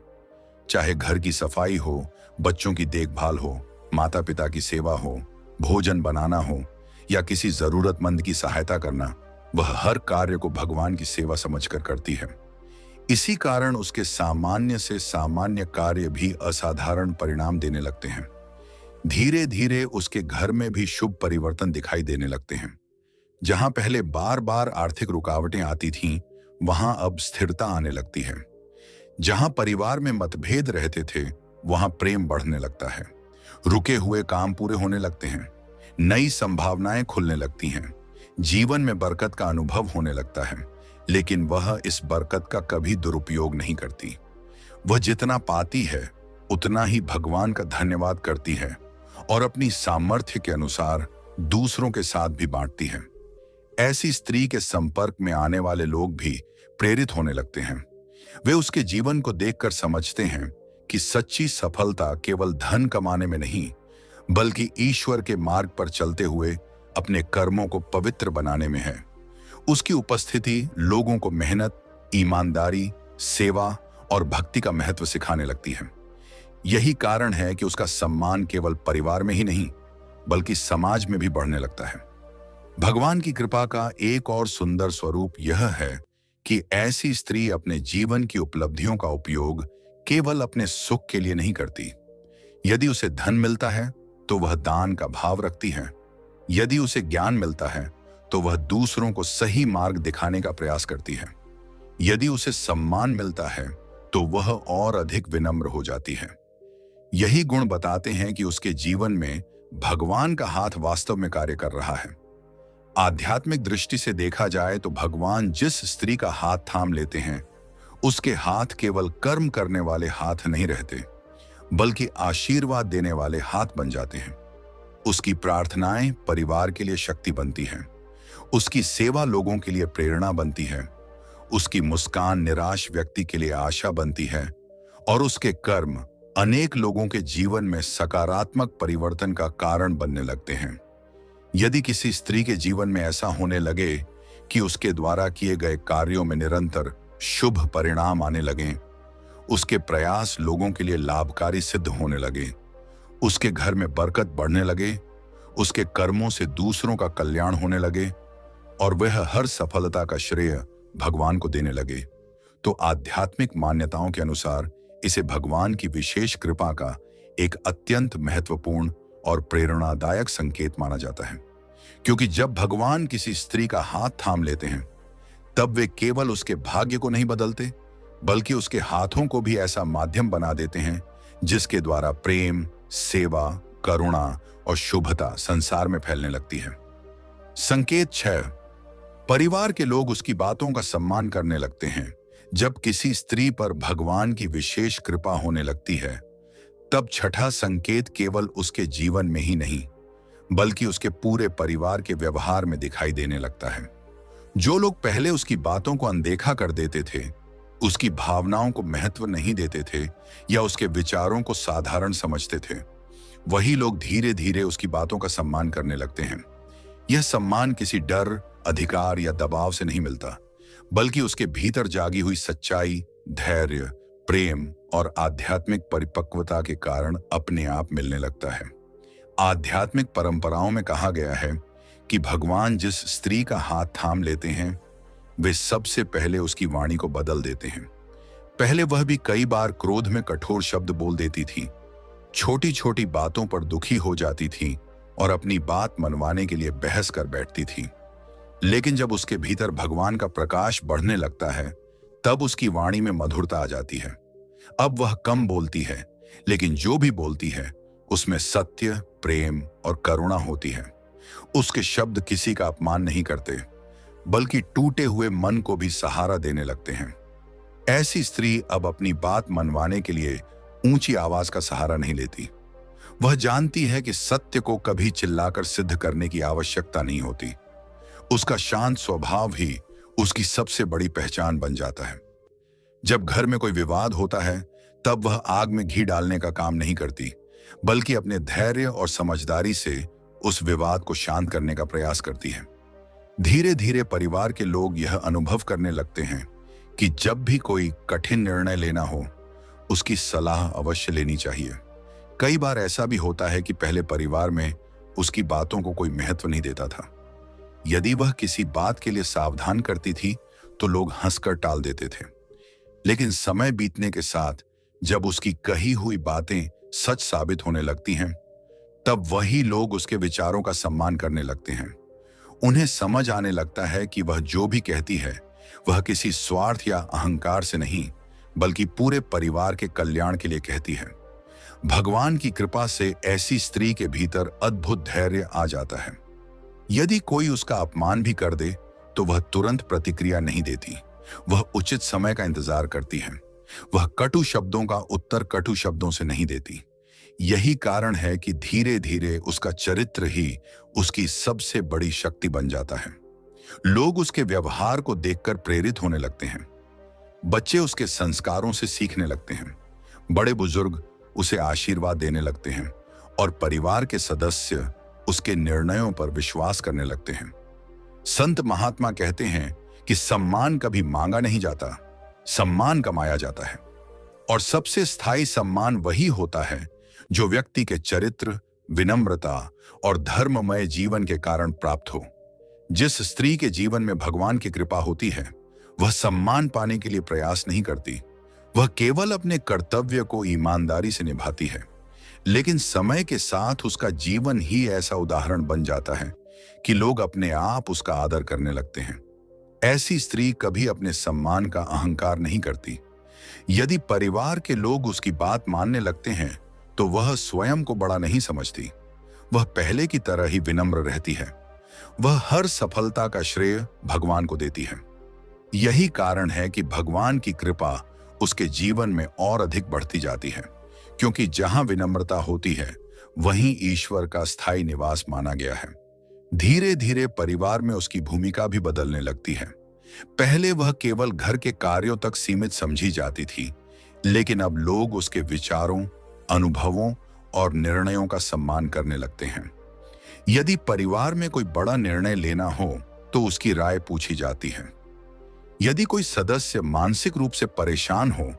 चाहे घर की सफाई हो, बच्चों की देखभाल हो, माता पिता की सेवा हो, भोजन बनाना हो या किसी जरूरतमंद की सहायता करना, वह हर कार्य को भगवान की सेवा समझकर करती है। इसी कारण उसके सामान्य से सामान्य कार्य भी असाधारण परिणाम देने लगते हैं। धीरे धीरे उसके घर में भी शुभ परिवर्तन दिखाई देने लगते हैं। जहां पहले बार बार आर्थिक रुकावटें आती थीं, वहां अब स्थिरता आने लगती है। जहां परिवार में मतभेद रहते थे, वहां प्रेम बढ़ने लगता है। रुके हुए काम पूरे होने लगते हैं। नई संभावनाएं खुलने लगती हैं। जीवन में बरकत का अनुभव होने लगता है, लेकिन वह इस बरकत का कभी दुरुपयोग नहीं करती। वह जितना पाती है उतना ही भगवान का धन्यवाद करती है और अपनी सामर्थ्य के अनुसार दूसरों के साथ भी बांटती है। ऐसी स्त्री के संपर्क में आने वाले लोग भी प्रेरित होने लगते हैं। वे उसके जीवन को देखकर समझते हैं कि सच्ची सफलता केवल धन कमाने में नहीं, बल्कि ईश्वर के मार्ग पर चलते हुए अपने कर्मों को पवित्र बनाने में है। उसकी उपस्थिति लोगों को मेहनत, ईमानदारी, सेवा और भक्ति का महत्व सिखाने लगती है। यही कारण है कि उसका सम्मान केवल परिवार में ही नहीं, बल्कि समाज में भी बढ़ने लगता है। भगवान की कृपा का एक और सुंदर स्वरूप यह है कि ऐसी स्त्री अपने जीवन की उपलब्धियों का उपयोग केवल अपने सुख के लिए नहीं करती। यदि उसे धन मिलता है तो वह दान का भाव रखती है। यदि उसे ज्ञान मिलता है तो वह दूसरों को सही मार्ग दिखाने का प्रयास करती है। यदि उसे सम्मान मिलता है तो वह और अधिक विनम्र हो जाती है। यही गुण बताते हैं कि उसके जीवन में भगवान का हाथ वास्तव में कार्य कर रहा है। आध्यात्मिक दृष्टि से देखा जाए तो भगवान जिस स्त्री का हाथ थाम लेते हैं, उसके हाथ केवल कर्म करने वाले हाथ नहीं रहते, बल्कि आशीर्वाद देने वाले हाथ बन जाते हैं। उसकी प्रार्थनाएं परिवार के लिए शक्ति बनती हैं। उसकी सेवा लोगों के लिए प्रेरणा बनती है। उसकी मुस्कान निराश व्यक्ति के लिए आशा बनती है और उसके कर्म अनेक लोगों के जीवन में सकारात्मक परिवर्तन का कारण बनने लगते हैं। यदि किसी स्त्री के जीवन में ऐसा होने लगे कि उसके द्वारा किए गए कार्यों में निरंतर शुभ परिणाम आने लगें, उसके प्रयास लोगों के लिए लाभकारी सिद्ध होने लगे, उसके घर में बरकत बढ़ने लगे, उसके कर्मों से दूसरों का कल्याण होने लगे और वह हर सफलता का श्रेय भगवान को देने लगे, तो आध्यात्मिक मान्यताओं के अनुसार इसे भगवान की विशेष कृपा का एक अत्यंत महत्वपूर्ण और प्रेरणादायक संकेत माना जाता है। क्योंकि जब भगवान किसी स्त्री का हाथ थाम लेते हैं, तब वे केवल उसके भाग्य को नहीं बदलते, बल्कि उसके हाथों को भी ऐसा माध्यम बना देते हैं जिसके द्वारा प्रेम, सेवा, करुणा और शुभता संसार में फैलने लगती है। संकेत 6, परिवार के लोग उसकी बातों का सम्मान करने लगते हैं। जब किसी स्त्री पर भगवान की विशेष कृपा होने लगती है, तब छठा संकेत केवल उसके जीवन में ही नहीं, बल्कि उसके पूरे परिवार के व्यवहार में दिखाई देने लगता है। जो लोग पहले उसकी बातों को अनदेखा कर देते थे, उसकी भावनाओं को महत्व नहीं देते थे या उसके विचारों को साधारण समझते थे, वही लोग धीरे धीरे उसकी बातों का सम्मान करने लगते हैं। यह सम्मान किसी डर, अधिकार या दबाव से नहीं मिलता, बल्कि उसके भीतर जागी हुई सच्चाई, धैर्य, प्रेम और आध्यात्मिक परिपक्वता के कारण अपने आप मिलने लगता है। आध्यात्मिक परंपराओं में कहा गया है कि भगवान जिस स्त्री का हाथ थाम लेते हैं, वे सबसे पहले उसकी वाणी को बदल देते हैं। पहले वह भी कई बार क्रोध में कठोर शब्द बोल देती थी, छोटी छोटी बातों पर दुखी हो जाती थी और अपनी बात मनवाने के लिए बहस कर बैठती थी। लेकिन जब उसके भीतर भगवान का प्रकाश बढ़ने लगता है, तब उसकी वाणी में मधुरता आ जाती है। अब वह कम बोलती है, लेकिन जो भी बोलती है उसमें सत्य, प्रेम और करुणा होती है। उसके शब्द किसी का अपमान नहीं करते, बल्कि टूटे हुए मन को भी सहारा देने लगते हैं। ऐसी स्त्री अब अपनी बात मनवाने के लिए ऊंची आवाज का सहारा नहीं लेती। वह जानती है कि सत्य को कभी चिल्लाकर सिद्ध करने की आवश्यकता नहीं होती। उसका शांत स्वभाव ही उसकी सबसे बड़ी पहचान बन जाता है। जब घर में कोई विवाद होता है, तब वह आग में घी डालने का काम नहीं करती, बल्कि अपने धैर्य और समझदारी से उस विवाद को शांत करने का प्रयास करती है। धीरे धीरे परिवार के लोग यह अनुभव करने लगते हैं कि जब भी कोई कठिन निर्णय लेना हो, उसकी सलाह अवश्य लेनी चाहिए। कई बार ऐसा भी होता है कि पहले परिवार में उसकी बातों को कोई महत्व नहीं देता था। यदि वह किसी बात के लिए सावधान करती थी, तो लोग हंसकर टाल देते थे। लेकिन समय बीतने के साथ जब उसकी कही हुई बातें सच साबित होने लगती हैं, तब वही लोग उसके विचारों का सम्मान करने लगते हैं। उन्हें समझ आने लगता है कि वह जो भी कहती है, वह किसी स्वार्थ या अहंकार से नहीं, बल्कि पूरे परिवार के कल्याण के लिए कहती है। भगवान की कृपा से ऐसी स्त्री के भीतर अद्भुत धैर्य आ जाता है। यदि कोई उसका अपमान भी कर दे, तो वह तुरंत प्रतिक्रिया नहीं देती। वह उचित समय का इंतजार करती है। वह कटु शब्दों का उत्तर कटु शब्दों से नहीं देती। यही कारण है कि धीरे धीरे उसका चरित्र ही उसकी सबसे बड़ी शक्ति बन जाता है। लोग उसके व्यवहार को देखकर प्रेरित होने लगते हैं। बच्चे उसके संस्कारों से सीखने लगते हैं, बड़े बुजुर्ग उसे आशीर्वाद देने लगते हैं और परिवार के सदस्य उसके निर्णयों पर विश्वास करने लगते हैं। संत महात्मा कहते हैं कि सम्मान कभी मांगा नहीं जाता, सम्मान कमाया जाता है। और सबसे स्थायी सम्मान वही होता है जो व्यक्ति के चरित्र, विनम्रता और धर्ममय जीवन के कारण प्राप्त हो। जिस स्त्री के जीवन में भगवान की कृपा होती है, वह सम्मान पाने के लिए प्रयास नहीं करती, वह केवल अपने कर्तव्य को ईमानदारी से निभाती है। लेकिन समय के साथ उसका जीवन ही ऐसा उदाहरण बन जाता है कि लोग अपने आप उसका आदर करने लगते हैं। ऐसी स्त्री कभी अपने सम्मान का अहंकार नहीं करती। यदि परिवार के लोग उसकी बात मानने लगते हैं तो वह स्वयं को बड़ा नहीं समझती। वह पहले की तरह ही विनम्र रहती है। वह हर सफलता का श्रेय भगवान को देती है। यही कारण है कि भगवान की कृपा उसके जीवन में और अधिक बढ़ती जाती है, क्योंकि जहां विनम्रता होती है वहीं ईश्वर का स्थायी निवास माना गया है। धीरे धीरे परिवार में उसकी भूमिका भी बदलने लगती है। पहले वह केवल घर के कार्यों तक सीमित समझी जाती थी, लेकिन अब लोग उसके विचारों, अनुभवों और निर्णयों का सम्मान करने लगते हैं। यदि परिवार में कोई बड़ा निर्णय लेना हो तो उसकी राय पूछी जाती है। यदि कोई सदस्य मानसिक रूप से परेशान हो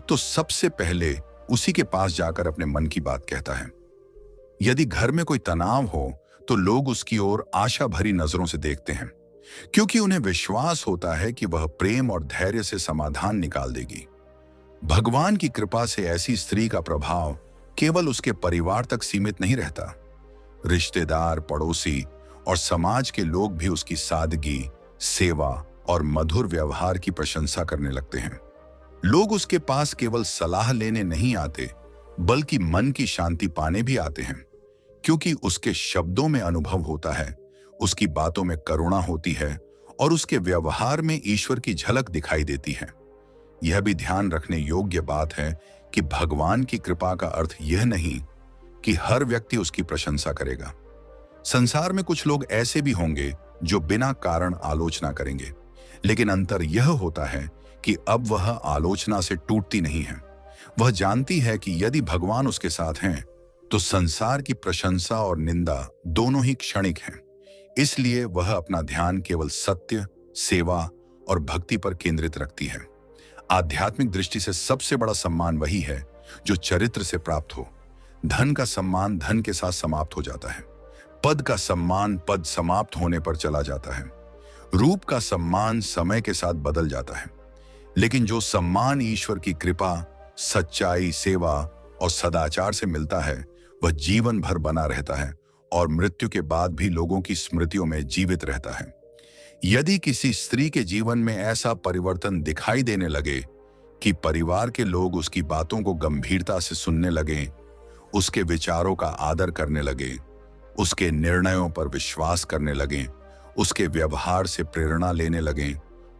तो सबसे पहले उसी के पास जाकर अपने मन की बात कहता है। यदि घर में कोई तनाव हो तो लोग उसकी ओर आशा भरी नजरों से देखते हैं, क्योंकि उन्हें विश्वास होता है कि वह प्रेम और धैर्य से समाधान निकाल देगी। भगवान की कृपा से ऐसी स्त्री का प्रभाव केवल उसके परिवार तक सीमित नहीं रहता। रिश्तेदार, पड़ोसी और समाज के लोग भी उसकी सादगी, सेवा और मधुर व्यवहार की प्रशंसा करने लगते हैं। लोग उसके पास केवल सलाह लेने नहीं आते, बल्कि मन की शांति पाने भी आते हैं, क्योंकि उसके शब्दों में अनुभव होता है, उसकी बातों में करुणा होती है और उसके व्यवहार में ईश्वर की झलक दिखाई देती है। यह भी ध्यान रखने योग्य बात है कि भगवान की कृपा का अर्थ यह नहीं कि हर व्यक्ति उसकी प्रशंसा करेगा। संसार में कुछ लोग ऐसे भी होंगे जो बिना कारण आलोचना करेंगे, लेकिन अंतर यह होता है कि अब वह आलोचना से टूटती नहीं है। वह जानती है कि यदि भगवान उसके साथ हैं तो संसार की प्रशंसा और निंदा दोनों ही क्षणिक हैं। इसलिए वह अपना ध्यान केवल सत्य, सेवा और भक्ति पर केंद्रित रखती है। आध्यात्मिक दृष्टि से सबसे बड़ा सम्मान वही है जो चरित्र से प्राप्त हो। धन का सम्मान धन के साथ समाप्त हो जाता है। पद का सम्मान पद समाप्त होने पर चला जाता है। रूप का सम्मान समय के साथ बदल जाता है। लेकिन जो सम्मान ईश्वर की कृपा, सच्चाई, सेवा और सदाचार से मिलता है, वह जीवन भर बना रहता है और मृत्यु के बाद भी लोगों की स्मृतियों में जीवित रहता है। यदि किसी स्त्री के जीवन में ऐसा परिवर्तन दिखाई देने लगे कि परिवार के लोग उसकी बातों को गंभीरता से सुनने लगे, उसके विचारों का आदर करने लगे, उसके निर्णयों पर विश्वास करने लगे, उसके व्यवहार से प्रेरणा लेने लगे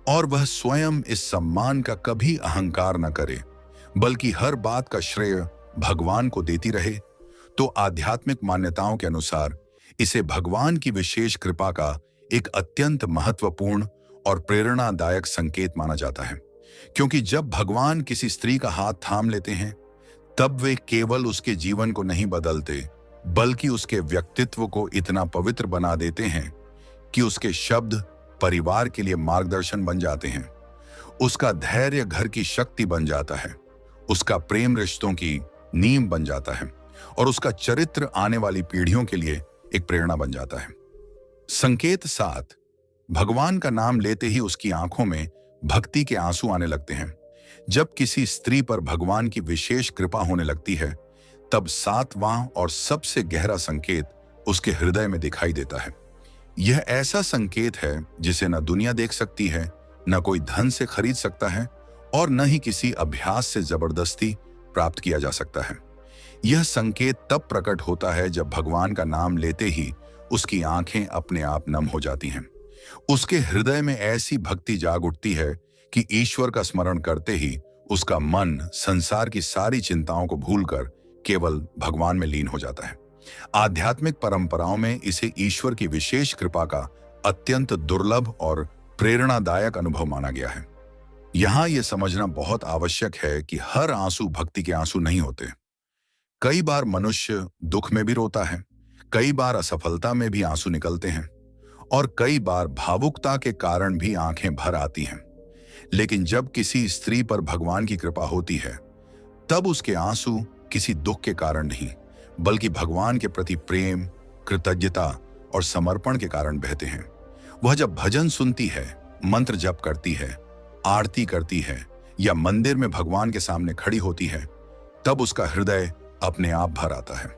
और वह स्वयं इस सम्मान का कभी अहंकार न करे, बल्कि हर बात का श्रेय भगवान को देती रहे, तो आध्यात्मिक मान्यताओं के अनुसार इसे भगवान की विशेष कृपा का एक अत्यंत महत्वपूर्ण और प्रेरणादायक संकेत माना जाता है। क्योंकि जब भगवान किसी स्त्री का हाथ थाम लेते हैं, तब वे केवल उसके जीवन को नहीं बदलते, बल्कि उसके व्यक्तित्व को इतना पवित्र बना देते हैं कि उसके शब्द परिवार के लिए मार्गदर्शन बन जाते हैं। उसका धैर्य घर की शक्ति बन जाता है, उसका प्रेम रिश्तों की नींव बन जाता है और उसका चरित्र आने वाली पीढ़ियों के लिए एक प्रेरणा बन जाता है। संकेत 7, भगवान का नाम लेते ही उसकी आंखों में भक्ति के आंसू आने लगते हैं। जब किसी स्त्री पर भगवान की विशेष कृपा होने लगती है, तब 7वां और सबसे गहरा संकेत उसके हृदय में दिखाई देता है। यह ऐसा संकेत है जिसे न दुनिया देख सकती है, न कोई धन से खरीद सकता है और न ही किसी अभ्यास से जबरदस्ती प्राप्त किया जा सकता है। यह संकेत तब प्रकट होता है जब भगवान का नाम लेते ही उसकी आंखें अपने आप नम हो जाती हैं। उसके हृदय में ऐसी भक्ति जाग उठती है कि ईश्वर का स्मरण करते ही उसका मन संसार की सारी चिंताओं को भूलकर केवल भगवान में लीन हो जाता है। आध्यात्मिक परंपराओं में इसे ईश्वर की विशेष कृपा का अत्यंत दुर्लभ और प्रेरणादायक अनुभव माना गया है। यहां यह समझना बहुत आवश्यक है कि हर आंसू भक्ति के आंसू नहीं होते। कई बार मनुष्य दुख में भी रोता है, कई बार असफलता में भी आंसू निकलते हैं, और कई बार भावुकता के कारण भी आंखें भर आती हैं। लेकिन जब किसी स्त्री पर भगवान की कृपा होती है, तब उसके आंसू किसी दुख के कारण नहीं, बल्कि भगवान के प्रति प्रेम, कृतज्ञता और समर्पण के कारण बहते हैं। वह जब भजन सुनती है, मंत्र जप करती है, आरती करती है या मंदिर में भगवान के सामने खड़ी होती है, तब उसका हृदय अपने आप भर आता है।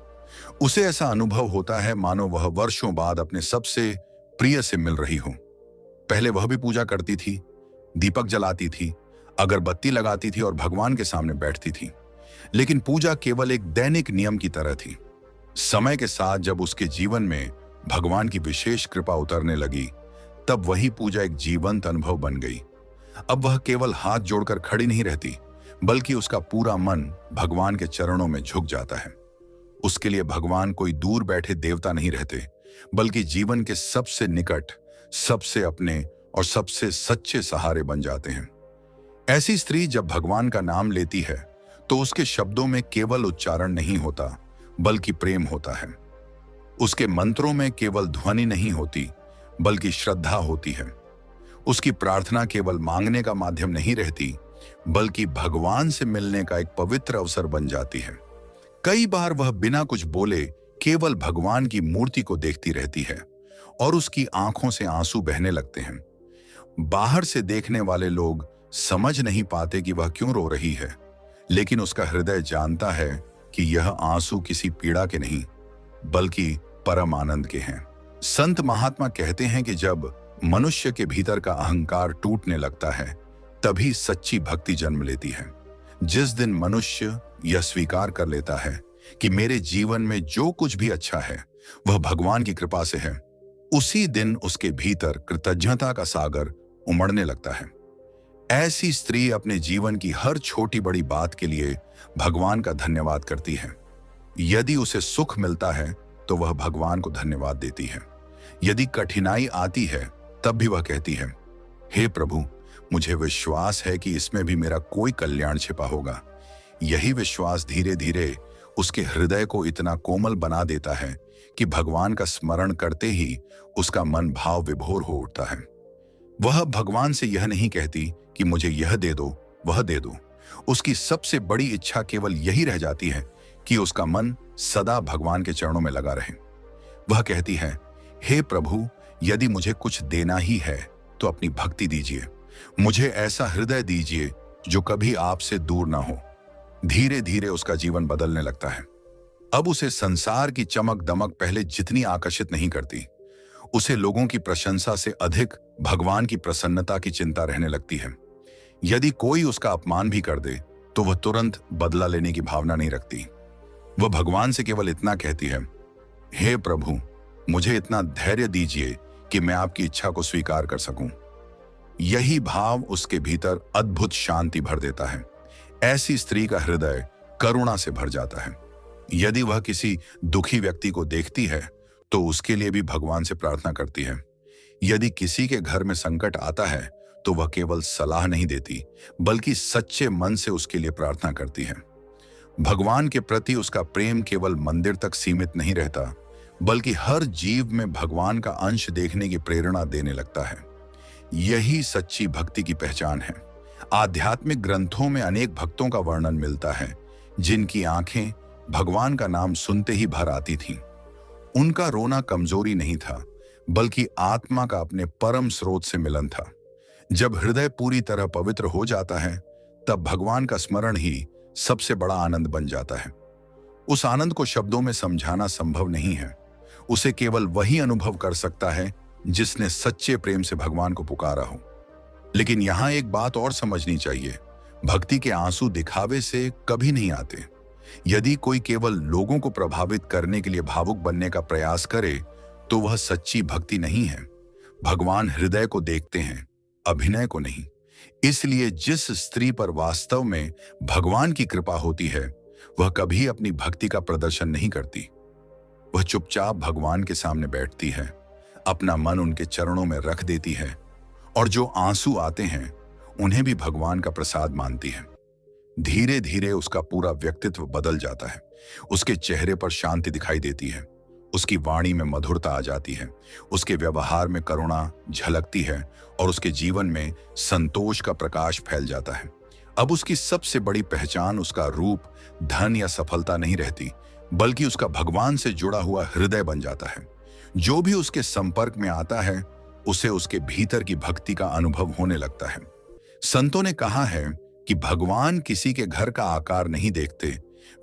उसे ऐसा अनुभव होता है मानो वह वर्षों बाद अपने सबसे प्रिय से मिल रही हो। पहले वह भी पूजा करती थी, दीपक जलाती थी, अगरबत्ती लगाती थी और भगवान के सामने बैठती थी, लेकिन पूजा केवल एक दैनिक नियम की तरह थी। समय के साथ जब उसके जीवन में भगवान की विशेष कृपा उतरने लगी, तब वही पूजा एक जीवंत अनुभव बन गई। अब वह केवल हाथ जोड़कर खड़ी नहीं रहती, बल्कि उसका पूरा मन भगवान के चरणों में झुक जाता है। उसके लिए भगवान कोई दूर बैठे देवता नहीं रहते, बल्कि जीवन के सबसे निकट, सबसे अपने और सबसे सच्चे सहारे बन जाते हैं। ऐसी स्त्री जब भगवान का नाम लेती है, तो उसके शब्दों में केवल उच्चारण नहीं होता, बल्कि प्रेम होता है। उसके मंत्रों में केवल ध्वनि नहीं होती, बल्कि श्रद्धा होती है। उसकी प्रार्थना केवल मांगने का माध्यम नहीं रहती, बल्कि भगवान से मिलने का एक पवित्र अवसर बन जाती है। कई बार वह बिना कुछ बोले केवल भगवान की मूर्ति को देखती रहती है और उसकी आंखों से आंसू बहने लगते हैं। बाहर से देखने वाले लोग समझ नहीं पाते कि वह क्यों रो रही है, लेकिन उसका हृदय जानता है कि यह आंसू किसी पीड़ा के नहीं, बल्कि परम आनंद के हैं। संत महात्मा कहते हैं कि जब मनुष्य के भीतर का अहंकार टूटने लगता है, तभी सच्ची भक्ति जन्म लेती है। जिस दिन मनुष्य यह स्वीकार कर लेता है कि मेरे जीवन में जो कुछ भी अच्छा है वह भगवान की कृपा से है, उसी दिन उसके भीतर कृतज्ञता का सागर उमड़ने लगता है। ऐसी स्त्री अपने जीवन की हर छोटी बड़ी बात के लिए भगवान का धन्यवाद करती है। यदि उसे सुख मिलता है तो वह भगवान को धन्यवाद देती है। यदि कठिनाई आती है तब भी वह कहती है, हे प्रभु, मुझे विश्वास है कि इसमें भी मेरा कोई कल्याण छिपा होगा। यही विश्वास धीरे धीरे उसके हृदय को इतना कोमल बना देता है कि भगवान का स्मरण करते ही उसका मन भाव विभोर हो उठता है। वह भगवान से यह नहीं कहती कि मुझे यह दे दो, वह दे दो। उसकी सबसे बड़ी इच्छा केवल यही रह जाती है कि उसका मन सदा भगवान के चरणों में लगा रहे। वह कहती है, हे प्रभु, यदि मुझे कुछ देना ही है तो अपनी भक्ति दीजिए। मुझे ऐसा हृदय दीजिए जो कभी आपसे दूर ना हो। धीरे धीरे उसका जीवन बदलने लगता है। अब उसे संसार की चमक दमक पहले जितनी आकर्षित नहीं करती। उसे लोगों की प्रशंसा से अधिक भगवान की प्रसन्नता की चिंता रहने लगती है। यदि कोई उसका अपमान भी कर दे तो वह तुरंत बदला लेने की भावना नहीं रखती। वह भगवान से केवल इतना कहती है, हे प्रभु, मुझे इतना धैर्य दीजिए कि मैं आपकी इच्छा को स्वीकार कर सकूं। यही भाव उसके भीतर अद्भुत शांति भर देता है। ऐसी स्त्री का हृदय करुणा से भर जाता है। यदि वह किसी दुखी व्यक्ति को देखती है तो उसके लिए भी भगवान से प्रार्थना करती है। यदि किसी के घर में संकट आता है तो वह केवल सलाह नहीं देती, बल्कि सच्चे मन से उसके लिए प्रार्थना करती है। भगवान के प्रति उसका प्रेम केवल मंदिर तक सीमित नहीं रहता, बल्कि हर जीव में भगवान का अंश देखने की प्रेरणा देने लगता है। यही सच्ची भक्ति की पहचान है। आध्यात्मिक ग्रंथों में अनेक भक्तों का वर्णन मिलता है जिनकी आंखें भगवान का नाम सुनते ही भर आती थीं। उनका रोना कमजोरी नहीं था, बल्कि आत्मा का अपने परम स्रोत से मिलन था। जब हृदय पूरी तरह पवित्र हो जाता है, तब भगवान का स्मरण ही सबसे बड़ा आनंद बन जाता है। उस आनंद को शब्दों में समझाना संभव नहीं है। उसे केवल वही अनुभव कर सकता है जिसने सच्चे प्रेम से भगवान को पुकारा हो। लेकिन यहां एक बात और समझनी चाहिए, भक्ति के आंसू दिखावे से कभी नहीं आते। यदि कोई केवल लोगों को प्रभावित करने के लिए भावुक बनने का प्रयास करे तो वह सच्ची भक्ति नहीं है। भगवान हृदय को देखते हैं, अभिनय को नहीं। इसलिए जिस स्त्री पर वास्तव में भगवान की कृपा होती है, वह कभी अपनी भक्ति का प्रदर्शन नहीं करती। वह चुपचाप भगवान के सामने बैठती है, अपना मन उनके चरणों में रख देती है और जो आंसू आते हैं उन्हें भी भगवान का प्रसाद मानती है। धीरे धीरे उसका पूरा व्यक्तित्व बदल जाता है। उसके चेहरे पर शांति दिखाई देती है, उसकी वाणी में मधुरता आ जाती है, उसके व्यवहार में करुणा झलकती है और उसके जीवन में संतोष का प्रकाश फैल जाता है। अब उसकी सबसे बड़ी पहचान उसका रूप, धन या सफलता नहीं रहती, बल्कि उसका भगवान से जुड़ा हुआ हृदय बन जाता है। जो भी उसके संपर्क में आता है उसे उसके भीतर की भक्ति का अनुभव होने लगता है। संतों ने कहा है कि भगवान किसी के घर का आकार नहीं देखते,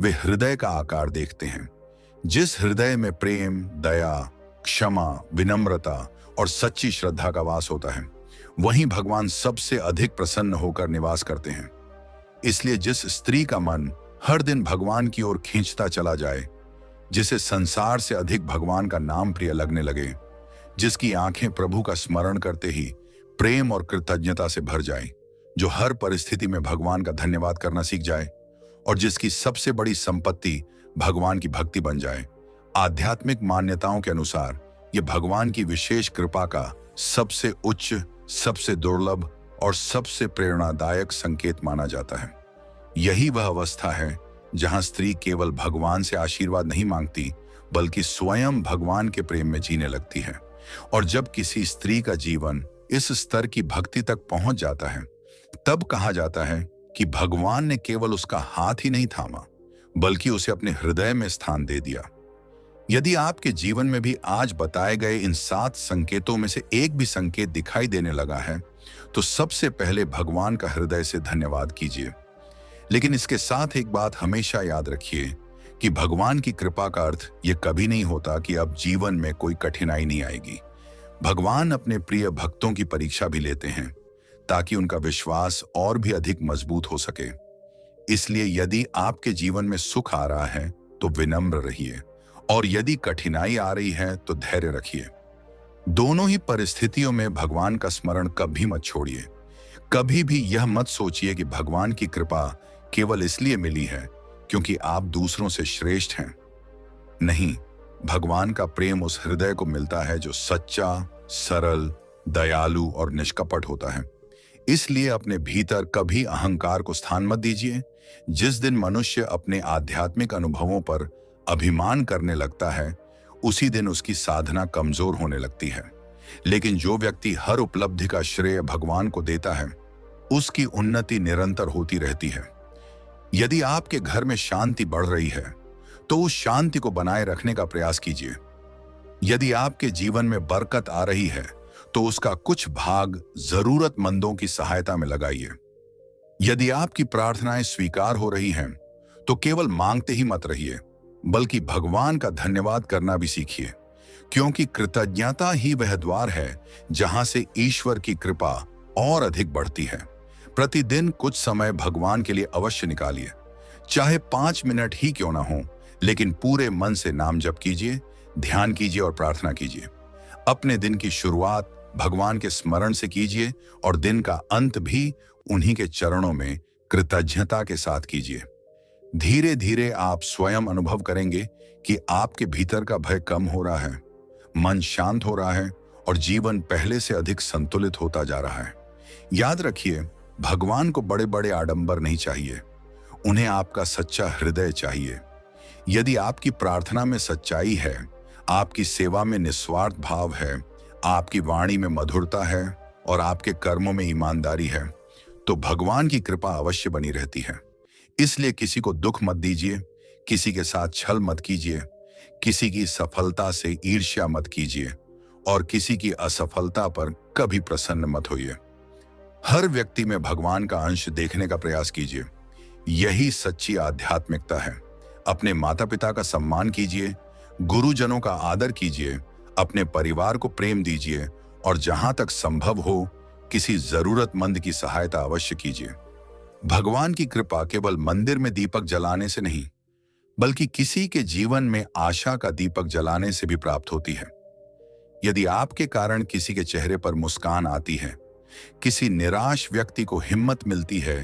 वे हृदय का आकार देखते हैं। जिस हृदय में प्रेम, दया, क्षमा, विनम्रता और सच्ची श्रद्धा का वास होता है, वहीं भगवान सबसे अधिक प्रसन्न होकर निवास करते हैं। इसलिए जिस स्त्री का मन हर दिन भगवान की ओर खींचता चला जाए, जिसे संसार से अधिक भगवान का नाम प्रिय लगने लगे, जिसकी आंखें प्रभु का स्मरण करते ही प्रेम और कृतज्ञता से भर जाए, जो हर परिस्थिति में भगवान का धन्यवाद करना सीख जाए और जिसकी सबसे बड़ी संपत्ति भगवान की भक्ति बन जाए, आध्यात्मिक मान्यताओं के अनुसार यह भगवान की विशेष कृपा का सबसे उच्च, सबसे दुर्लभ और सबसे प्रेरणादायक संकेत माना जाता है। यही वह अवस्था है जहां स्त्री केवल भगवान से आशीर्वाद नहीं मांगती, बल्कि स्वयं भगवान के प्रेम में जीने लगती है। और जब किसी स्त्री का जीवन इस स्तर की भक्ति तक पहुंच जाता है, तब कहा जाता है कि भगवान ने केवल उसका हाथ ही नहीं थामा, बल्कि उसे अपने हृदय में स्थान दे दिया। यदि आपके जीवन में भी आज बताए गए इन 7 संकेतों में से एक भी संकेत दिखाई देने लगा है, तो सबसे पहले भगवान का हृदय से धन्यवाद कीजिए। लेकिन इसके साथ एक बात हमेशा याद रखिए कि भगवान की कृपा का अर्थ यह कभी नहीं होता कि अब जीवन में कोई कठिनाई नहीं आएगी। भगवान अपने प्रिय भक्तों की परीक्षा भी लेते हैं ताकि उनका विश्वास और भी अधिक मजबूत हो सके। इसलिए यदि आपके जीवन में सुख आ रहा है तो विनम्र रहिए, और यदि कठिनाई आ रही है तो धैर्य रखिए। दोनों ही परिस्थितियों में भगवान का स्मरण कभी मत छोड़िए। कभी भी यह मत सोचिए कि भगवान की कृपा केवल इसलिए मिली है क्योंकि आप दूसरों से श्रेष्ठ हैं। नहीं, भगवान का प्रेम उस हृदय को मिलता है जो सच्चा, सरल, दयालु और निष्कपट होता है। इसलिए अपने भीतर कभी अहंकार को स्थान मत दीजिए। जिस दिन मनुष्य अपने आध्यात्मिक अनुभवों पर अभिमान करने लगता है, उसी दिन उसकी साधना कमजोर होने लगती है। लेकिन जो व्यक्ति हर उपलब्धि का श्रेय भगवान को देता है, उसकी उन्नति निरंतर होती रहती है। यदि आपके घर में शांति बढ़ रही है, तो उस शांति को बनाए रखने का प्रयास कीजिए। यदि आपके जीवन में बरकत आ रही है, तो उसका कुछ भाग जरूरतमंदों की सहायता में लगाइए। यदि आपकी प्रार्थनाएं स्वीकार हो रही हैं, तो केवल मांगते ही मत रहिए, बल्कि भगवान का धन्यवाद करना भी सीखिए, क्योंकि कृतज्ञता ही वह द्वार है जहां से ईश्वर की कृपा और अधिक बढ़ती है। प्रतिदिन कुछ समय भगवान के लिए अवश्य निकालिए, चाहे 5 मिनट ही क्यों ना हो, लेकिन पूरे मन से नाम जप कीजिए, ध्यान कीजिए और प्रार्थना कीजिए। अपने दिन की शुरुआत भगवान के स्मरण से कीजिए और दिन का अंत भी उन्हीं के चरणों में कृतज्ञता के साथ कीजिए। धीरे धीरे आप स्वयं अनुभव करेंगे कि आपके भीतर का भय कम हो रहा है, मन शांत हो रहा है और जीवन पहले से अधिक संतुलित होता जा रहा है। याद रखिए, भगवान को बड़े बड़े आडंबर नहीं चाहिए, उन्हें आपका सच्चा हृदय चाहिए। यदि आपकी प्रार्थना में सच्चाई है, आपकी सेवा में निस्वार्थ भाव है, आपकी वाणी में मधुरता है और आपके कर्मों में ईमानदारी है, तो भगवान की कृपा अवश्य बनी रहती है। इसलिए किसी को दुख मत दीजिए, किसी के साथ छल मत कीजिए, किसी की सफलता से ईर्ष्या मत कीजिए और किसी की असफलता पर कभी प्रसन्न मत होइए। हर व्यक्ति में भगवान का अंश देखने का प्रयास कीजिए। यही सच्ची आध्यात्मिकता है। अपने माता पिता का सम्मान कीजिए, गुरुजनों का आदर कीजिए, अपने परिवार को प्रेम दीजिए और जहां तक संभव हो किसी जरूरतमंद की सहायता अवश्य कीजिए। भगवान की कृपा केवल मंदिर में दीपक जलाने से नहीं, बल्कि किसी के जीवन में आशा का दीपक जलाने से भी प्राप्त होती है। यदि आपके कारण किसी के चेहरे पर मुस्कान आती है, किसी निराश व्यक्ति को हिम्मत मिलती है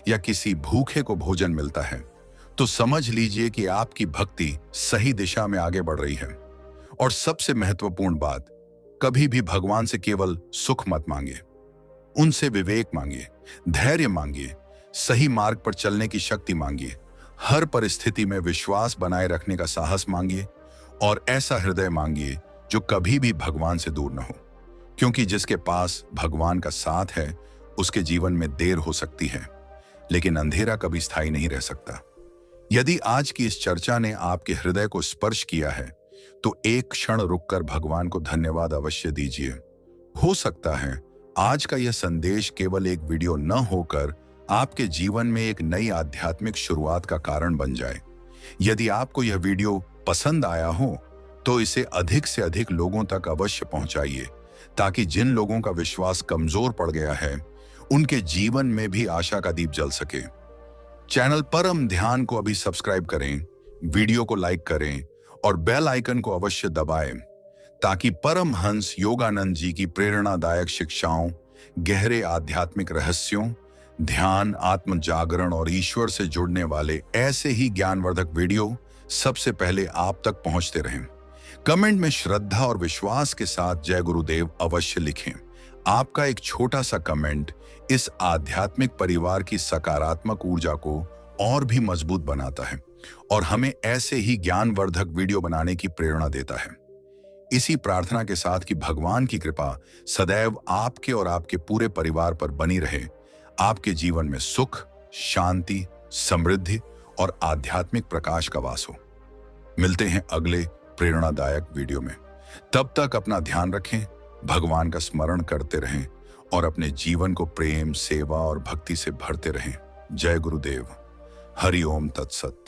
या किसी भूखे को भोजन मिलता है, तो समझ लीजिए कि आपकी भक्ति सही दिशा में आगे बढ़ रही है। और सबसे महत्वपूर्ण बात, कभी भी भगवान से केवल सुख मत मांगिए, उनसे विवेक मांगिए, धैर्य मांगिए, सही मार्ग पर चलने की शक्ति मांगिए, हर परिस्थिति में विश्वास बनाए रखने का साहस मांगिए और ऐसा हृदय मांगिए जो कभी भी भगवान से दूर न हो। क्योंकि जिसके पास भगवान का साथ है उसके जीवन में देर हो सकती है, लेकिन अंधेरा कभी स्थायी नहीं रह सकता। यदि आज की इस चर्चा ने आपके हृदय को स्पर्श किया है तो एक क्षण रुककर भगवान को धन्यवाद अवश्य दीजिए। हो सकता है आज का यह संदेश केवल एक वीडियो न होकर आपके जीवन में एक नई आध्यात्मिक शुरुआत का कारण बन जाए। यदि आपको यह वीडियो पसंद आया हो तो इसे अधिक से अधिक लोगों तक अवश्य पहुंचाइए, ताकि जिन लोगों का विश्वास कमजोर पड़ गया है उनके जीवन में भी आशा का दीप जल सके। चैनल परम ध्यान को अभी सब्सक्राइब करें, वीडियो को लाइक करें और बेल आइकन को अवश्य दबाएं, ताकि परमहंस योगानंद जी की प्रेरणादायक शिक्षाओं, गहरे आध्यात्मिक रहस्यों, ध्यान, आत्म जागरण और ईश्वर से जुड़ने वाले ऐसे ही ज्ञानवर्धक वीडियो सबसे पहले आप तक पहुंचते रहें। कमेंट में श्रद्धा और विश्वास के साथ जय गुरुदेव अवश्य लिखें। आपका एक छोटा सा कमेंट इस आध्यात्मिक परिवार की सकारात्मक ऊर्जा को और भी मजबूत बनाता है और हमें ऐसे ही ज्ञानवर्धक वीडियो बनाने की प्रेरणा देता है। इसी प्रार्थना के साथ कि भगवान की कृपा सदैव आपके और आपके पूरे परिवार पर बनी रहे, आपके जीवन में सुख, शांति, समृद्धि और आध्यात्मिक प्रकाश का वास हो। मिलते हैं अगले प्रेरणादायक वीडियो में। तब तक अपना ध्यान रखें, भगवान का स्मरण करते रहें और अपने जीवन को प्रेम, सेवा और भक्ति से भरते रहें। जय गुरुदेव। हरि ओम तत्सत।